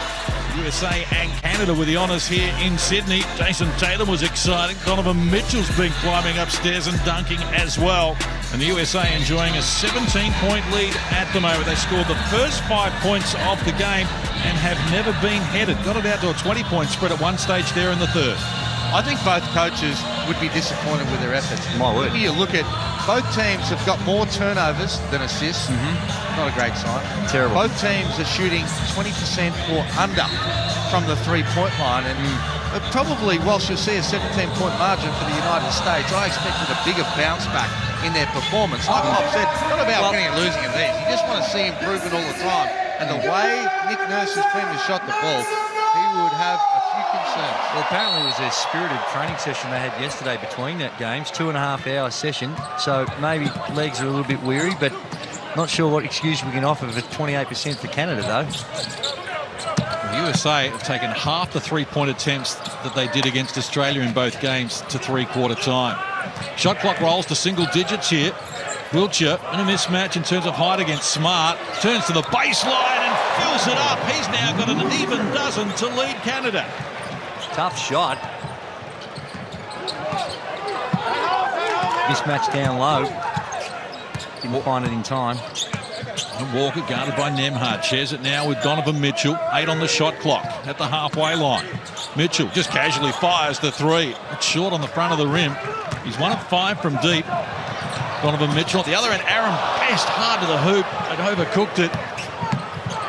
USA and Canada with the honours here in Sydney. Jason Tatum was exciting. Donovan Mitchell's been climbing upstairs and dunking as well. And the USA enjoying a 17-point lead at the moment. They scored the first 5 points of the game and have never been headed. Got it out to a 20-point spread at one stage there in the third. I think both coaches would be disappointed with their efforts. My word. When you look at both teams have got more turnovers than assists. Not a great sign. Terrible. Both teams are shooting 20% or under from the three-point line. And probably, whilst you'll see a 17-point margin for the United States, I expected a bigger bounce back in their performance. Like Bob said, it's not about winning and losing in these. You just want to see improvement all the time. And the way Nick Nurse's team has shot the ball, he would have a few concerns. Well, apparently it was a spirited training session they had yesterday between that games, 2.5-hour session. So maybe legs are a little bit weary, but not sure what excuse we can offer for 28% for Canada, though. The USA have taken half the three-point attempts that they did against Australia in both games to three-quarter time. Shot clock rolls to single digits here. Wiltshire in a mismatch in terms of height against Smart. Turns to the baseline and fills it up. He's now got an even dozen to lead Canada. Tough shot. Mismatch down low. Didn't find it in time. And Walker guarded by Nembhard. Shares it now with Donovan Mitchell. 8 on the shot clock at the halfway line. Mitchell just casually fires the three. It's short on the front of the rim. He's 1 of 5 from deep. Donovan Mitchell at the other end. Aaron Best hard to the hoop and overcooked it.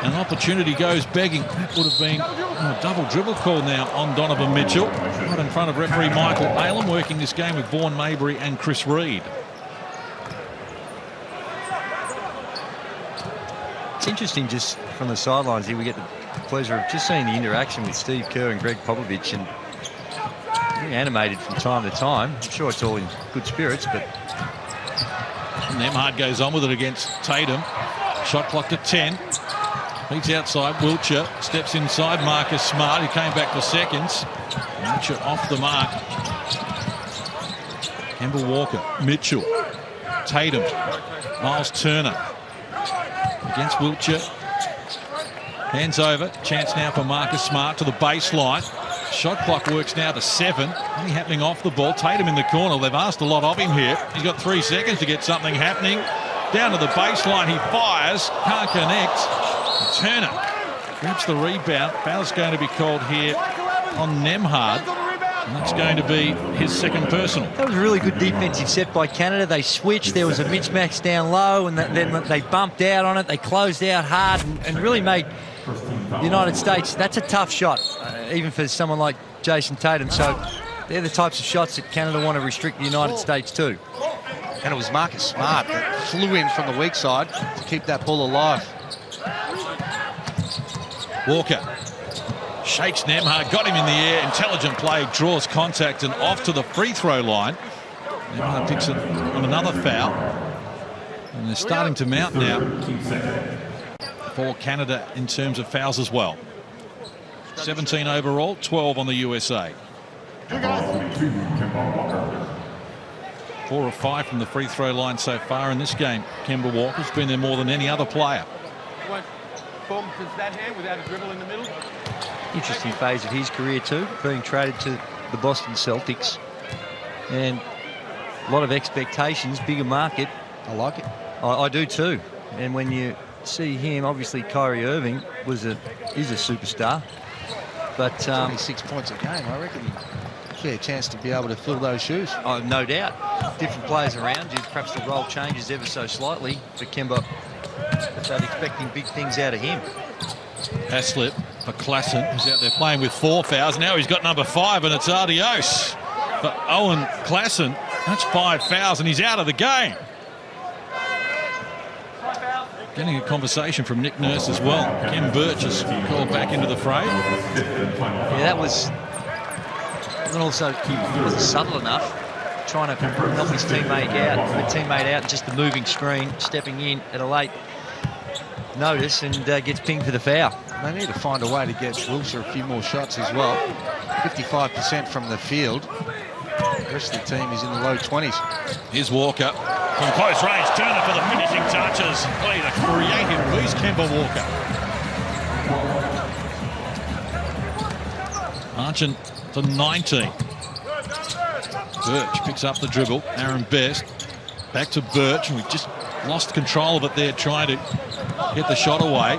An opportunity goes begging. That would have been a double dribble call now on Donovan Mitchell. Right in front of referee Michael Allen, working this game with Vaughan Maybury and Chris Reed. It's interesting just from the sidelines here. We get the pleasure of just seeing the interaction with Steve Kerr and Greg Popovich, and very animated from time to time. I'm sure it's all in good spirits, but Nembhard goes on with it against Tatum. Shot clock to 10. He's outside. Wiltshire steps inside Marcus Smart, who came back for seconds. Wiltshire off the mark. Kemba Walker. Mitchell. Tatum. Miles Turner against Wiltshire. Hands over. Chance now for Marcus Smart to the baseline. Shot clock works now to 7. Only happening off the ball. Tatum in the corner. They've asked a lot of him here. He's got 3 seconds to get something happening. Down to the baseline. He fires. Can't connect. Turner grabs the rebound. Foul's going to be called here on Nembhard. And that's going to be his second personal. that was a really good defensive set by Canada. They switched. There was a mismatch down low, and then they bumped out on it. They closed out hard and really made the United States. That's a tough shot, even for someone like Jason Tatum. So they're the types of shots that Canada want to restrict the United States to. And it was Marcus Smart that flew in from the weak side to keep that ball alive. Walker shakes Nembhard, got him in the air. Intelligent play, draws contact and off to the free throw line. Nembhard picks up on another foul. And they're starting to mount now for Canada in terms of fouls as well. 17 overall, 12 on the USA. 4 of 5 from the free throw line so far in this game. Kemba Walker's been there more than any other player. That hand without a dribble in the middle. Interesting phase of his career too, being traded to the Boston Celtics. And a lot of expectations, bigger market. I like it. I do too. And when you see him, obviously Kyrie Irving is a superstar. But 26 points a game, I reckon. Fair chance to be able to fill those shoes. Oh, no doubt. Different players around you. Perhaps the role changes ever so slightly for Kemba. But they're expecting big things out of him. Haslip for Klassen, who's out there playing with 4 fouls. Now he's got number 5, and it's adios for Owen Klassen. That's 5 fouls, and he's out of the game. Getting a conversation from Nick Nurse as well. Ken Birch is called back into the fray. Yeah, that was... And also, he wasn't subtle enough, trying to help his teammate out, just the moving screen, stepping in at a late notice, and gets pinged for the foul. They need to find a way to get Wiltshire a few more shots as well. 55% from the field. The rest of the team is in the low 20s. Here's Walker from close range. Turner for the finishing touches. He's a creative beast, Kemba Walker. Marching to 19. Birch picks up the dribble. Aaron Best back to Birch, and we've just lost control of it there, trying to get the shot away.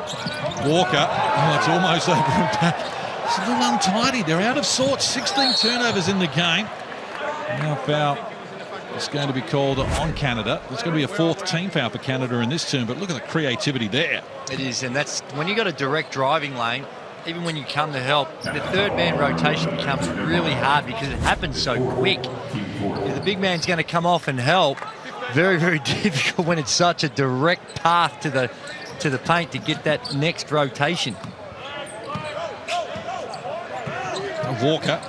Walker, oh, it's almost over and back. It's a little untidy. They're out of sorts. 16 turnovers in the game. Now foul is going to be called on Canada. There's going to be a fourth team foul for Canada in this turn, but look at the creativity there. It is, and that's when you got a direct driving lane. Even when you come to help, the third man rotation becomes really hard because it happens so quick. If the big man's going to come off and help, very, very difficult when it's such a direct path to the paint to get that next rotation. Walker,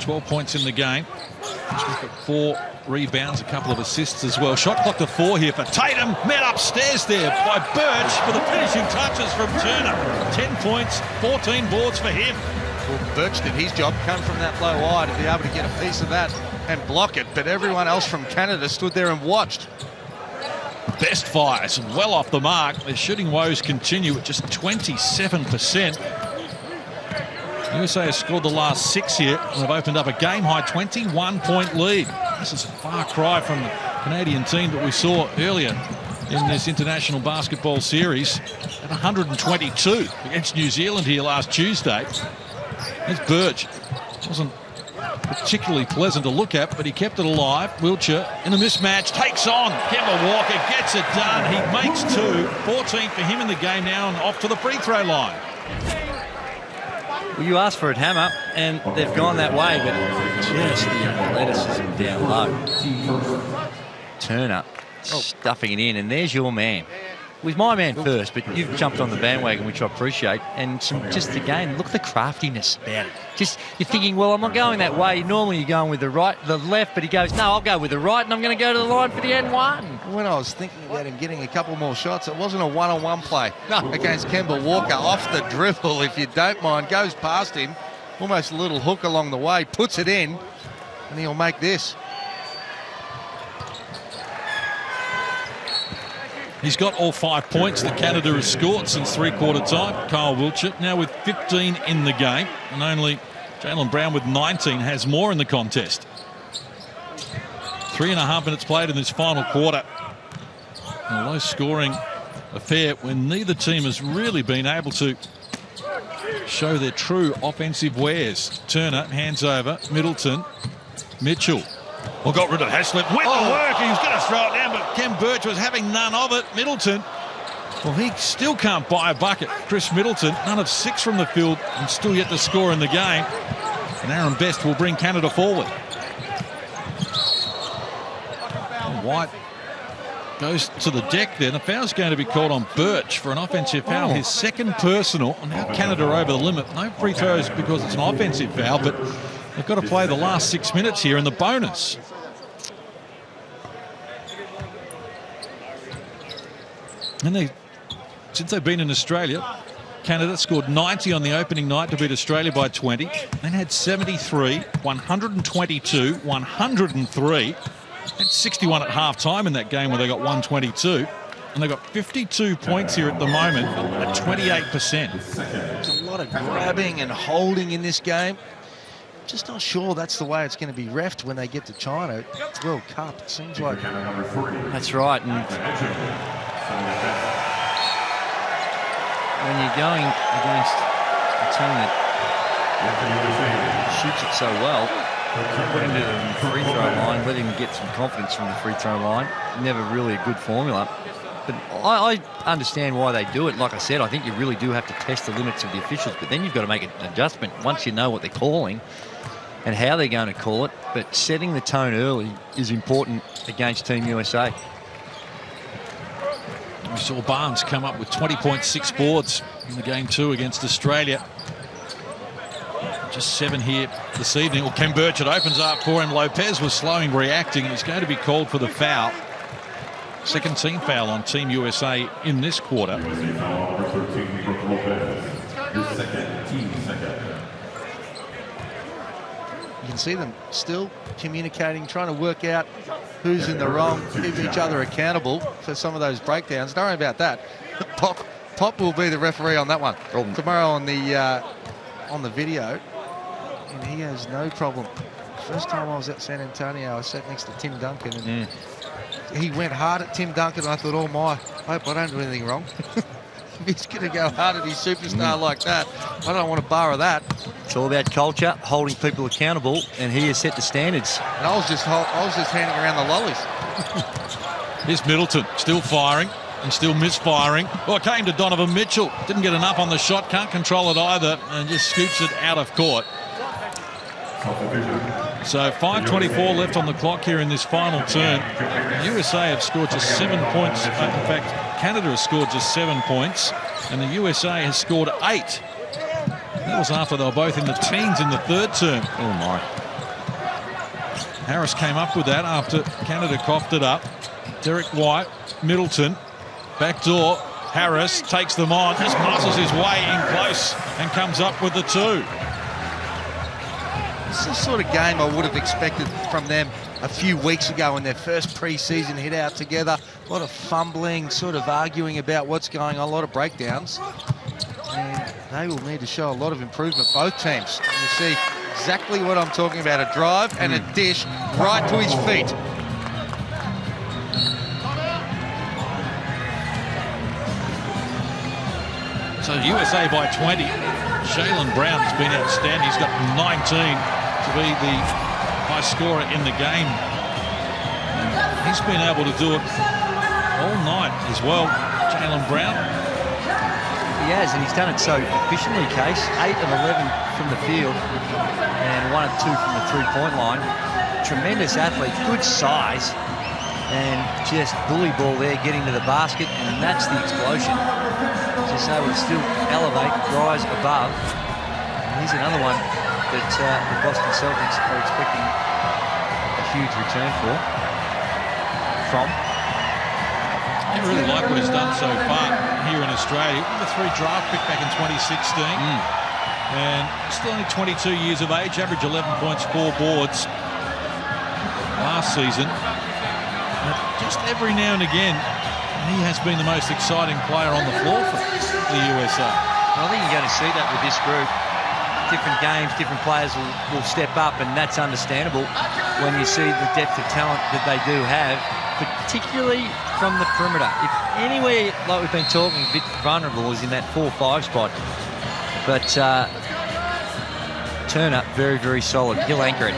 12 points in the game. He's got 4 rebounds, a couple of assists as well. Shot clock to 4 here for Tatum. Met upstairs there by Birch for the finishing touches from Turner. 10 points, 14 boards for him. Well, Birch did his job, come from that low eye to be able to get a piece of that and block it, but everyone else from Canada stood there and watched. Best fires well off the mark. Their shooting woes continue at just 27%. USA has scored the last 6 here and have opened up a game-high 21-point lead. This is a far cry from the Canadian team that we saw earlier in this international basketball series at 122 against New Zealand here last Tuesday. There's Birch. Wasn't particularly pleasant to look at, but he kept it alive. Wiltshire in a mismatch, takes on Kemba Walker, gets it done. He makes 2, 14 for him in the game now, and off to the free throw line. Well, you asked for it, Hammer, and they've gone that way, but just the athleticism down low. Turner stuffing it in, and there's your man. Well, he's my man first, but you've jumped on the bandwagon, which I appreciate. And just again, look at the craftiness about it. Just you're thinking, well, I'm not going that way. Normally you're going with the right, the left, but he goes, no, I'll go with the right, and I'm going to go to the line for the N1. When I was thinking about him getting a couple more shots, it wasn't a one-on-one play against Kemba Walker off the dribble, if you don't mind, goes past him, almost a little hook along the way, puts it in, and he'll make this. He's got all 5 points that Canada has scored since three-quarter time. Kyle Wiltshire now with 15 in the game, and only Jaylen Brown with 19 has more in the contest. 3.5 minutes played in this final quarter. A low-scoring affair when neither team has really been able to show their true offensive wares. Turner hands over, Middleton, Mitchell. Well, got rid of Haslett with the work. He was going to throw it down, but Kem Birch was having none of it. Middleton, well, he still can't buy a bucket. Chris Middleton, none of 6 from the field and still yet to score in the game. And Aaron Best will bring Canada forward. And White goes to the deck there. The foul's going to be called on Birch for an offensive foul. His second personal. And now Canada over the limit. No free throws because it's an offensive foul, but they've got to play the last 6 minutes here in the bonus. And since they've been in Australia, Canada scored 90 on the opening night to beat Australia by 20. Then had 73, 122, 103. Had 61 at half-time in that game where they got 122. And they've got 52 points here at the moment at 28%. There's a lot of grabbing and holding in this game. Just not sure that's the way it's going to be reffed when they get to China. It's World Cup, it seems like. That's right. And when you're going against a team that shoots it so well, put him to the free throw line, let him get some confidence from the free throw line. Never really a good formula. But I understand why they do it. Like I said, I think you really do have to test the limits of the officials, but then you've got to make an adjustment once you know what they're calling and how they're going to call it. But setting the tone early is important against Team USA. We saw Barnes come up with 20.6 boards in the game 2 against Australia. Just 7 here this evening. Well, Kem Birch, it opens up for him. Lopez was slowing, reacting, and he's going to be called for the foul. Second team foul on Team USA in this quarter. You can see them still communicating, trying to work out who's in the wrong, keep each other accountable for some of those breakdowns. Don't worry about that. Pop will be the referee on that one tomorrow on the video. and he has no problem. First time I was at San Antonio, I sat next to Tim Duncan, and he went hard at Tim Duncan. And I thought, oh my, I hope I don't do anything wrong. If he's going to go hard at his superstar like that, I don't want to borrow that. It's all about culture, holding people accountable, and he has set the standards. And I was just handing around the lollies. Here's Middleton, still firing and still misfiring. Well, it came to Donovan Mitchell. Didn't get enough on the shot, can't control it either, and just scoops it out of court. So 5:24 left on the clock here in this final turn. The USA have scored just 7 points. In fact, Canada has scored just 7 points, and the USA has scored 8. That was after they were both in the teens in the third term. Oh my. Harris came up with that after Canada coughed it up. Derek White, Middleton, backdoor. Harris takes them on, just muscles his way in close and comes up with the 2. This is the sort of game I would have expected from them a few weeks ago in their first pre-season hit out together. A lot of fumbling, sort of arguing about what's going on, a lot of breakdowns. And they will need to show a lot of improvement, both teams. You see exactly what I'm talking about, a drive and a dish right to his feet. So USA by 20. Jaylen Brown has been outstanding. He's got 19 to be the high scorer in the game. He's been able to do it all night as well, Jaylen Brown. He has, and he's done it so efficiently, Case. 8 of 11 from the field and 1 of 2 from the three-point line. Tremendous athlete, good size, and just bully ball there, getting to the basket, and that's the explosion. Just able to still elevate, rise above. And here's another one that the Boston Celtics are expecting a huge return from. I really like what he's done so far here in Australia. Number 3 draft pick back in 2016. And still only 22 years of age, average 11 points, 4 boards last season. But just every now and again, he has been the most exciting player on the floor for the USA. I think you're going to see that with this group. Different games, different players will step up, and that's understandable when you see the depth of talent that they do have, particularly from the perimeter. If anywhere, like we've been talking, a bit vulnerable is in that 4-5 spot. But Turner, very, very solid. He'll anchor it.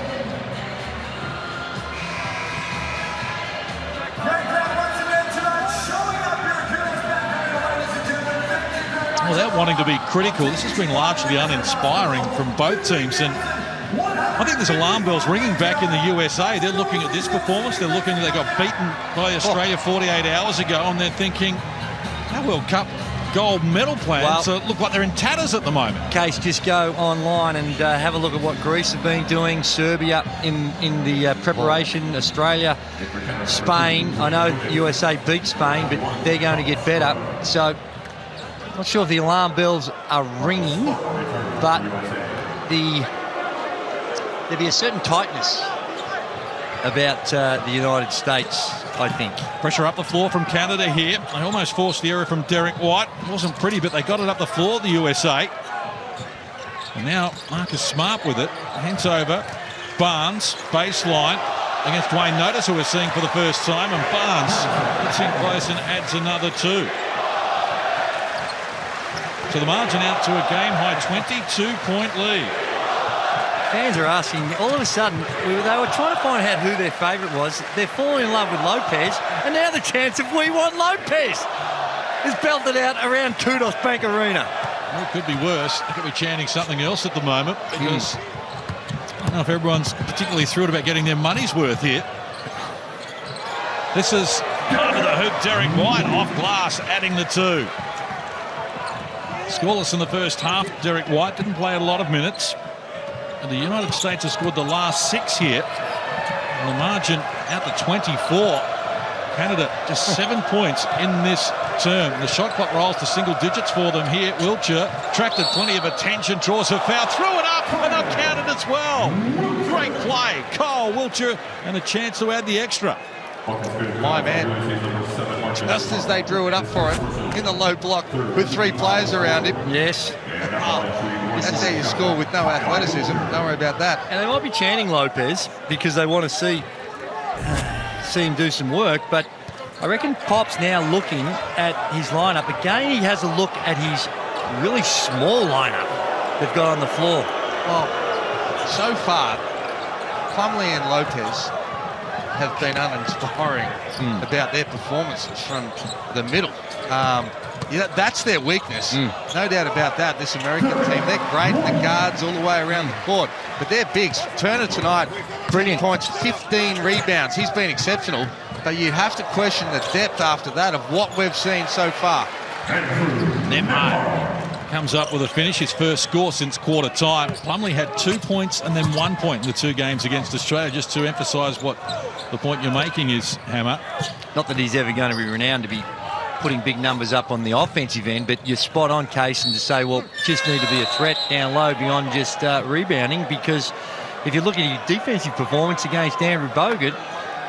Without wanting to be critical, this has been largely uninspiring from both teams, and I think there's alarm bells ringing back in the USA. They're looking at this performance, they're looking, they got beaten by Australia 48 hours ago, and they're thinking, our World Cup gold medal plans look like they're in tatters at the moment. Case, just go online and have a look at what Greece have been doing, Serbia in the preparation, Australia, Spain. I know USA beat Spain, but they're going to get better. So not sure if the alarm bells are ringing, but there'll be a certain tightness about the United States, I think. Pressure up the floor from Canada here. They almost forced the error from Derek White. It wasn't pretty, but they got it up the floor, the USA. And now Marcus Smart with it. Hands over. Barnes, baseline, against Dwayne Notice, who we're seeing for the first time. And Barnes gets in close and adds another 2. So the margin out to a game-high 22-point lead. Fans are asking, all of a sudden, they were trying to find out who their favourite was. They're falling in love with Lopez, and now the chance of We Want Lopez is belted out around Kudos Bank Arena. Well, it could be worse. They could be chanting something else at the moment, because I don't know if everyone's particularly thrilled about getting their money's worth here. This is under the hoop, Derek White off glass, adding the 2. Scoreless in the first half. Derek White didn't play a lot of minutes. And the United States has scored the last 6 here. And the margin out to 24. Canada just 7 points in this term. The shot clock rolls to single digits for them here. Wiltshire attracted plenty of attention, draws a foul, threw it up, and not counted as well. Great play. Kyle Wiltshire, and a chance to add the extra. My man, just as they drew it up for it in the low block with 3 players around him. Yes. That's how you score with no athleticism. Don't worry about that. And they might be chanting Lopez because they want to see him do some work, but I reckon Pop's now looking at his lineup. Again, he has a look at his really small lineup they've got on the floor. Well, so far, Plumlee and Lopez have been uninspiring about their performances from the middle. That's their weakness. No doubt about that. This American team, they're great, the guards all the way around the court, but they're bigs. Turner tonight, brilliant points, 15 rebounds. He's been exceptional, but you have to question the depth after that of what we've seen so far. Nembhard comes up with a finish, his first score since quarter time. Plumlee had 2 points and then 1 point in the 2 games against Australia, just to emphasise what the point you're making is, Hammer. Not that he's ever going to be renowned to be putting big numbers up on the offensive end, but you're spot on, Case, and to say, well, just need to be a threat down low beyond just rebounding, because if you look at his defensive performance against Andrew Bogut,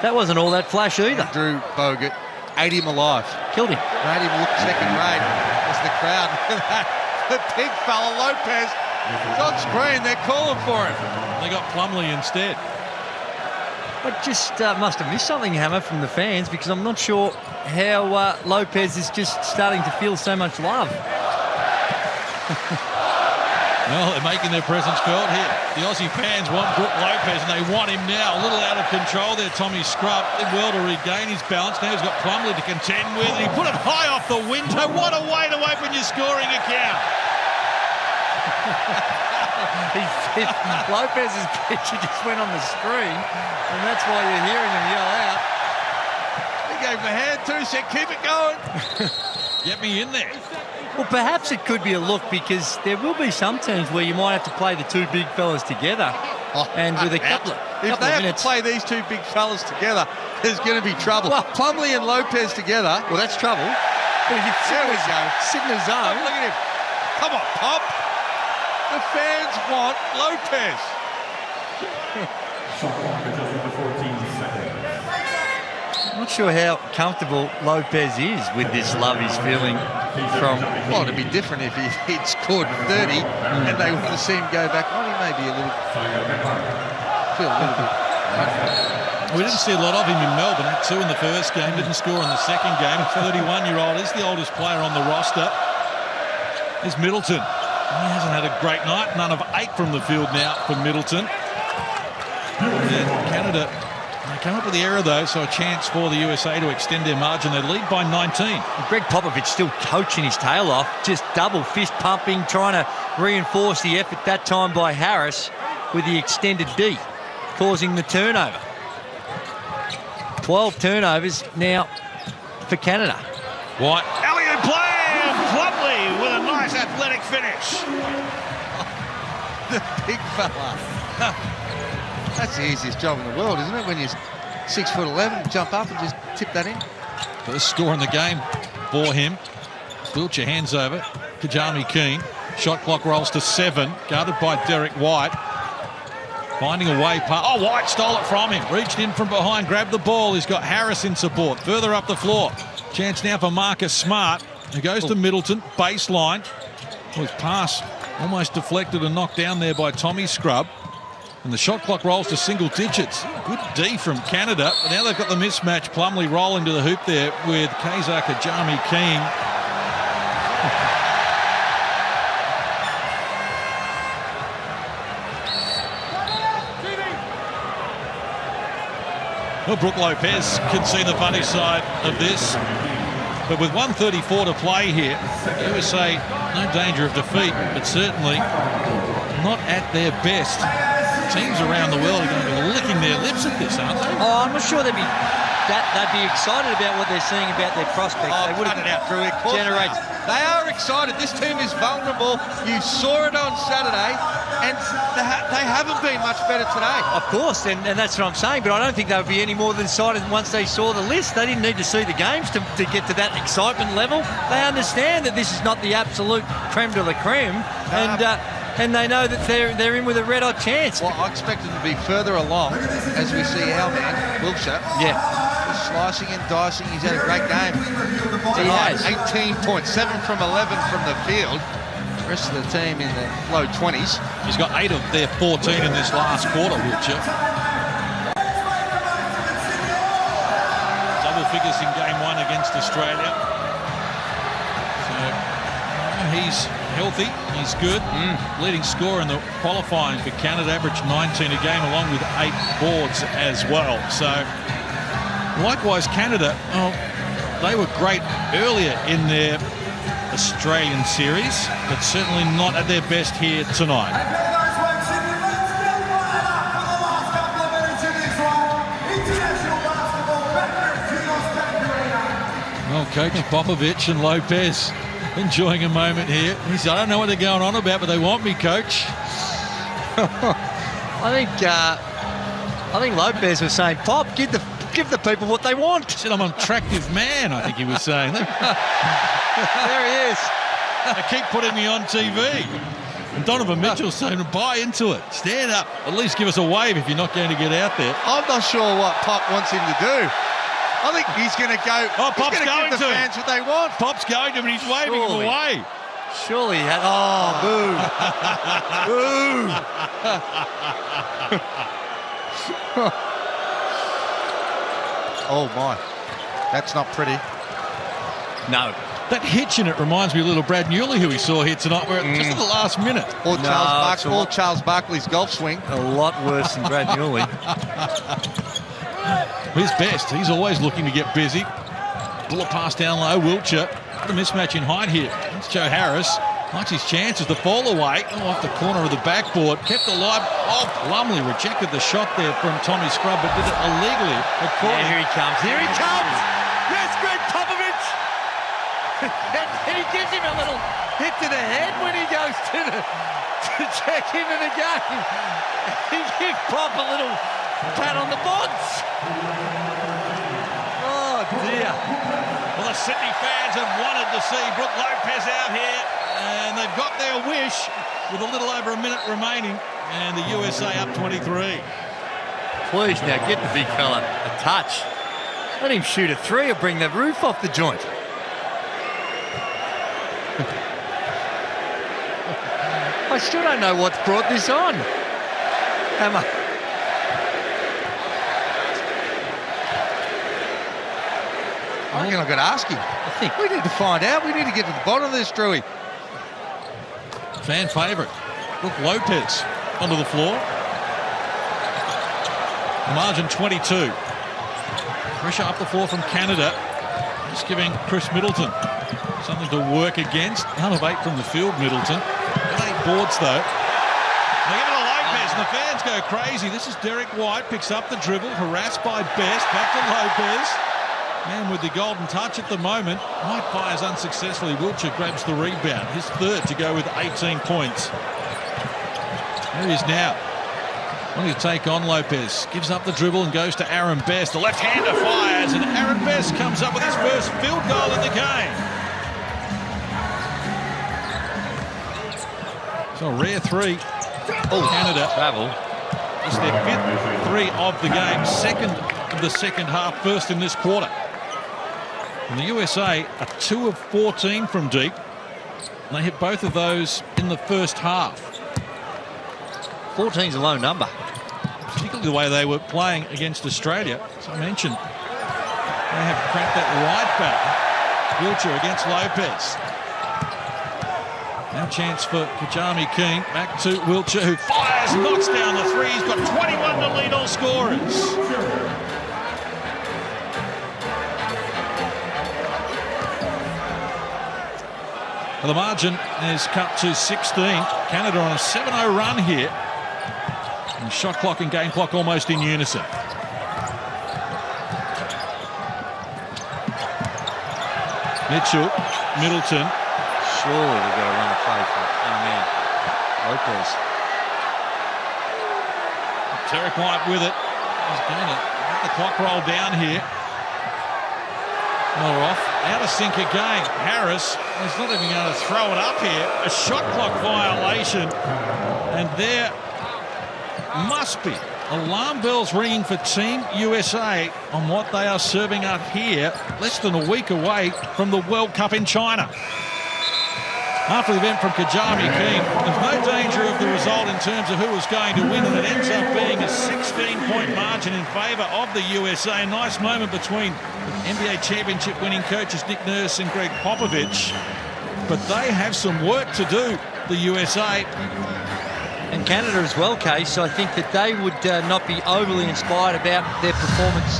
that wasn't all that flash either. Andrew Bogut ate him alive. Killed him. Made him look second rate as the crowd. Look at that. The big fella, Lopez, is on screen. They're calling for him. They got Plumlee instead. I just must have missed something, Hammer, from the fans, because I'm not sure how Lopez is just starting to feel so much love. Well, they're making their presence felt here. The Aussie fans want Brook Lopez, and they want him now. A little out of control there, Tommy Scrubb. Did well to regain his balance. Now he's got Plumlee to contend with, and he put it high off the window. What a way to open your scoring account. Lopez's picture just went on the screen, and that's why you're hearing him yell out. He gave him a hand too, said keep it going. Get me in there. Well, perhaps it could be a look, because there will be some teams where you might have to play the 2 big fellas together. And with a couple of If they have minutes, to play these 2 big fellas together, there's going to be trouble. Well, Plumlee and Lopez together. Well, that's trouble. But if you sit in the zone. Look at him. Come on, Pop. The fans want Lopez. I'm not sure how comfortable Lopez is with this love he's feeling from... Well, it'd be different if he'd scored 30 and they wanted to see him go back on. He may be a little... feel a little bit... We didn't see a lot of him in Melbourne. Had 2 in the first game, didn't score in the second game. 31-year-old is the oldest player on the roster. Is Middleton. He hasn't had a great night. None of 8 from the field now for Middleton. And Canada, they come up with the error though, so a chance for the USA to extend their margin. They lead by 19. Greg Popovich still coaching his tail off, just double fist pumping, trying to reinforce the effort that time by Harris with the extended D, causing the turnover. 12 turnovers now for Canada. White, alley-oop play, and Plumlee with a nice athletic finish. The big fella. That's the easiest job in the world, isn't it? When you're 6'11", jump up and just tip that in. First score in the game for him. Wilt your hands over. Kajami Keane. Shot clock rolls to 7. Guarded by Derek White. Finding a way past. Oh, White stole it from him. Reached in from behind, grabbed the ball. He's got Harris in support. Further up the floor. Chance now for Marcus Smart. He goes to Middleton. Baseline. His pass almost deflected and knocked down there by Tommy Scrubb. And the shot clock rolls to single digits. Good D from Canada. But now they've got the mismatch. Plumlee rolling to the hoop there with Kaiser Kajami King. Well, Brook Lopez can see the funny side of this. But with 1:34 to play here, USA no danger of defeat, but certainly not at their best. Teams around the world are going to be licking their lips at this, aren't they? Oh, I'm not sure they'd be excited about what they're seeing about their prospects. Oh, they would cut it out, Drew. They are excited. This team is vulnerable. You saw it on Saturday, and they haven't been much better today. Of course, and that's what I'm saying, but I don't think they would be any more than excited once they saw the list. They didn't need to see the games to get to that excitement level. They understand that this is not the absolute creme de la creme, and they know that they're in with a red-hot chance. Well, I expect them to be further along as we see our man, Wilshire. Yeah. Just slicing and dicing. He's had a great game. He has. 18 points, 7 from 11 from the field. Rest of the team in the low 20s. He's got 8 of their 14 in this last quarter, Wiltshire. Double figures in game 1 against Australia. So he's healthy, he's good. Leading scorer in the qualifying for Canada, averaged 19 a game along with 8 boards as well. So likewise Canada, they were great earlier in their Australian series, but certainly not at their best here tonight. Well, Coach Popovich and Lopez enjoying a moment here. He said, I don't know what they're going on about, but they want me, Coach. I think Lopez was saying, Pop, give the people what they want. He said, I'm an attractive man, I think he was saying. There he is. They keep putting me on TV. And Donovan Mitchell's saying, buy into it. Stand up. At least give us a wave if you're not going to get out there. I'm not sure what Pop wants him to do. I think he's going to go. Oh, Pop's he's going give the to fans what they want. Pop's going to him, and he's waving him away. Surely he had. Oh, boo. Boo. Oh, my. That's not pretty. No. That hitch in it reminds me of little Brad Newley, who we saw here tonight, where just at the last minute. Or Charles Barkley's golf swing. A lot worse than Brad Newley. His best. He's always looking to get busy. Bullet pass down low. Wiltshire. What a mismatch in height here. It's Joe Harris. Likes his chances to fall away. Off the corner of the backboard. Kept alive. Oh, Plumlee rejected the shot there from Tommy Scrubb, but did it illegally. Yeah, here he comes. Here he comes. Yes, Greg Popovich. And he gives him a little hit to the head when he goes to check into the game. He gives Pop a little pat on the bods. Oh, dear. Well, the Sydney fans have wanted to see Brook Lopez out here, and they've got their wish with a little over a minute remaining, and the USA up 23. Please now get the big fella a touch. Let him shoot a 3 or bring the roof off the joint. I still don't know what's brought this on. Am I? I reckon I've got to ask him. I think we need to find out. We need to get to the bottom of this, Drewy. Fan favourite, Brook Lopez onto the floor. Margin 22. Pressure up the floor from Canada. Just giving Chris Middleton something to work against. None of 8 from the field, Middleton. Got 8 boards, though. They give it to Lopez, and the fans go crazy. This is Derek White, picks up the dribble, harassed by Best. Back to Lopez. Man with the golden touch at the moment. White fires unsuccessfully. Wiltshire grabs the rebound. His third to go with 18 points. There he is now. Wanting to take on Lopez. Gives up the dribble and goes to Aaron Best. The left-hander fires, and Aaron Best comes up with his first field goal in the game. So a rare 3. Canada. Travel. It's their 5th 3 of the game. 2nd of the second half. First in this quarter. And the USA are 2 of 14 from deep. And they hit both of those in the first half. 14's a low number. Particularly the way they were playing against Australia. As I mentioned, they have cracked that right back. Wiltshire against Lopez. Now chance for Kajami Keane. Back to Wiltshire, who fires, knocks down the 3. He's got 21 to lead all scorers. The margin is cut to 16. Canada on a 7-0 run here. And shot clock and game clock almost in unison. Mitchell, Middleton. Surely they've got to run a play for it. Oh, man. Lopez. Derek White with it. He's going to let the clock roll down here. More off. Out of sync again. Harris is not even going to throw it up here. A shot clock violation. And there must be alarm bells ringing for Team USA on what they are serving up here, less than a week away from the World Cup in China. After the event from Kajami Keane, there's no danger of the result in terms of who was going to win, and it ends up being a 16-point margin in favour of the USA. A nice moment between NBA championship winning coaches Nick Nurse and Greg Popovich, but they have some work to do, the USA. And Canada as well, Case. I think that they would not be overly inspired about their performance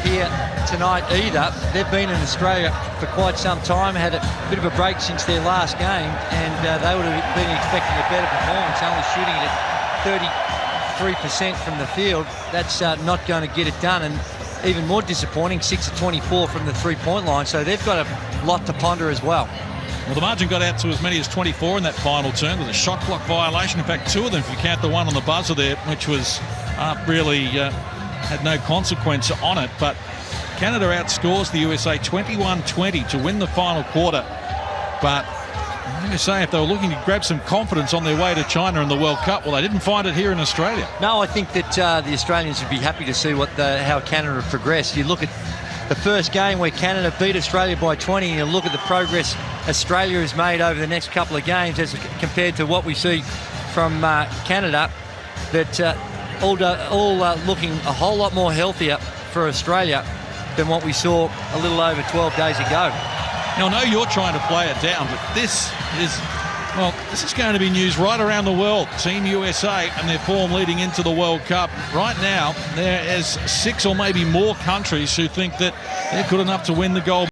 here tonight either. They've been in Australia for quite some time, had a bit of a break since their last game, and they would have been expecting a better performance, only shooting it at 33% from the field. That's not going to get it done, and even more disappointing, 6 of 24 from the three-point line, so they've got a lot to ponder as well. Well, the margin got out to as many as 24 in that final turn with a shot clock violation. In fact, 2 of them, if you count the one on the buzzer there, which was really had no consequence on it. But Canada outscores the USA 21-20 to win the final quarter. But I'm going to say, if they were looking to grab some confidence on their way to China in the World Cup, well, they didn't find it here in Australia. No, I think that the Australians would be happy to see how Canada progressed. You look at the first game where Canada beat Australia by 20, and you look at the progress Australia has made over the next couple of games as compared to what we see from Canada, that all looking a whole lot more healthier for Australia than what we saw a little over 12 days ago. Now, I know you're trying to play it down, but this is going to be news right around the world. Team USA and their form leading into the World Cup. Right now, there is 6 or maybe more countries who think that they're good enough to win the gold.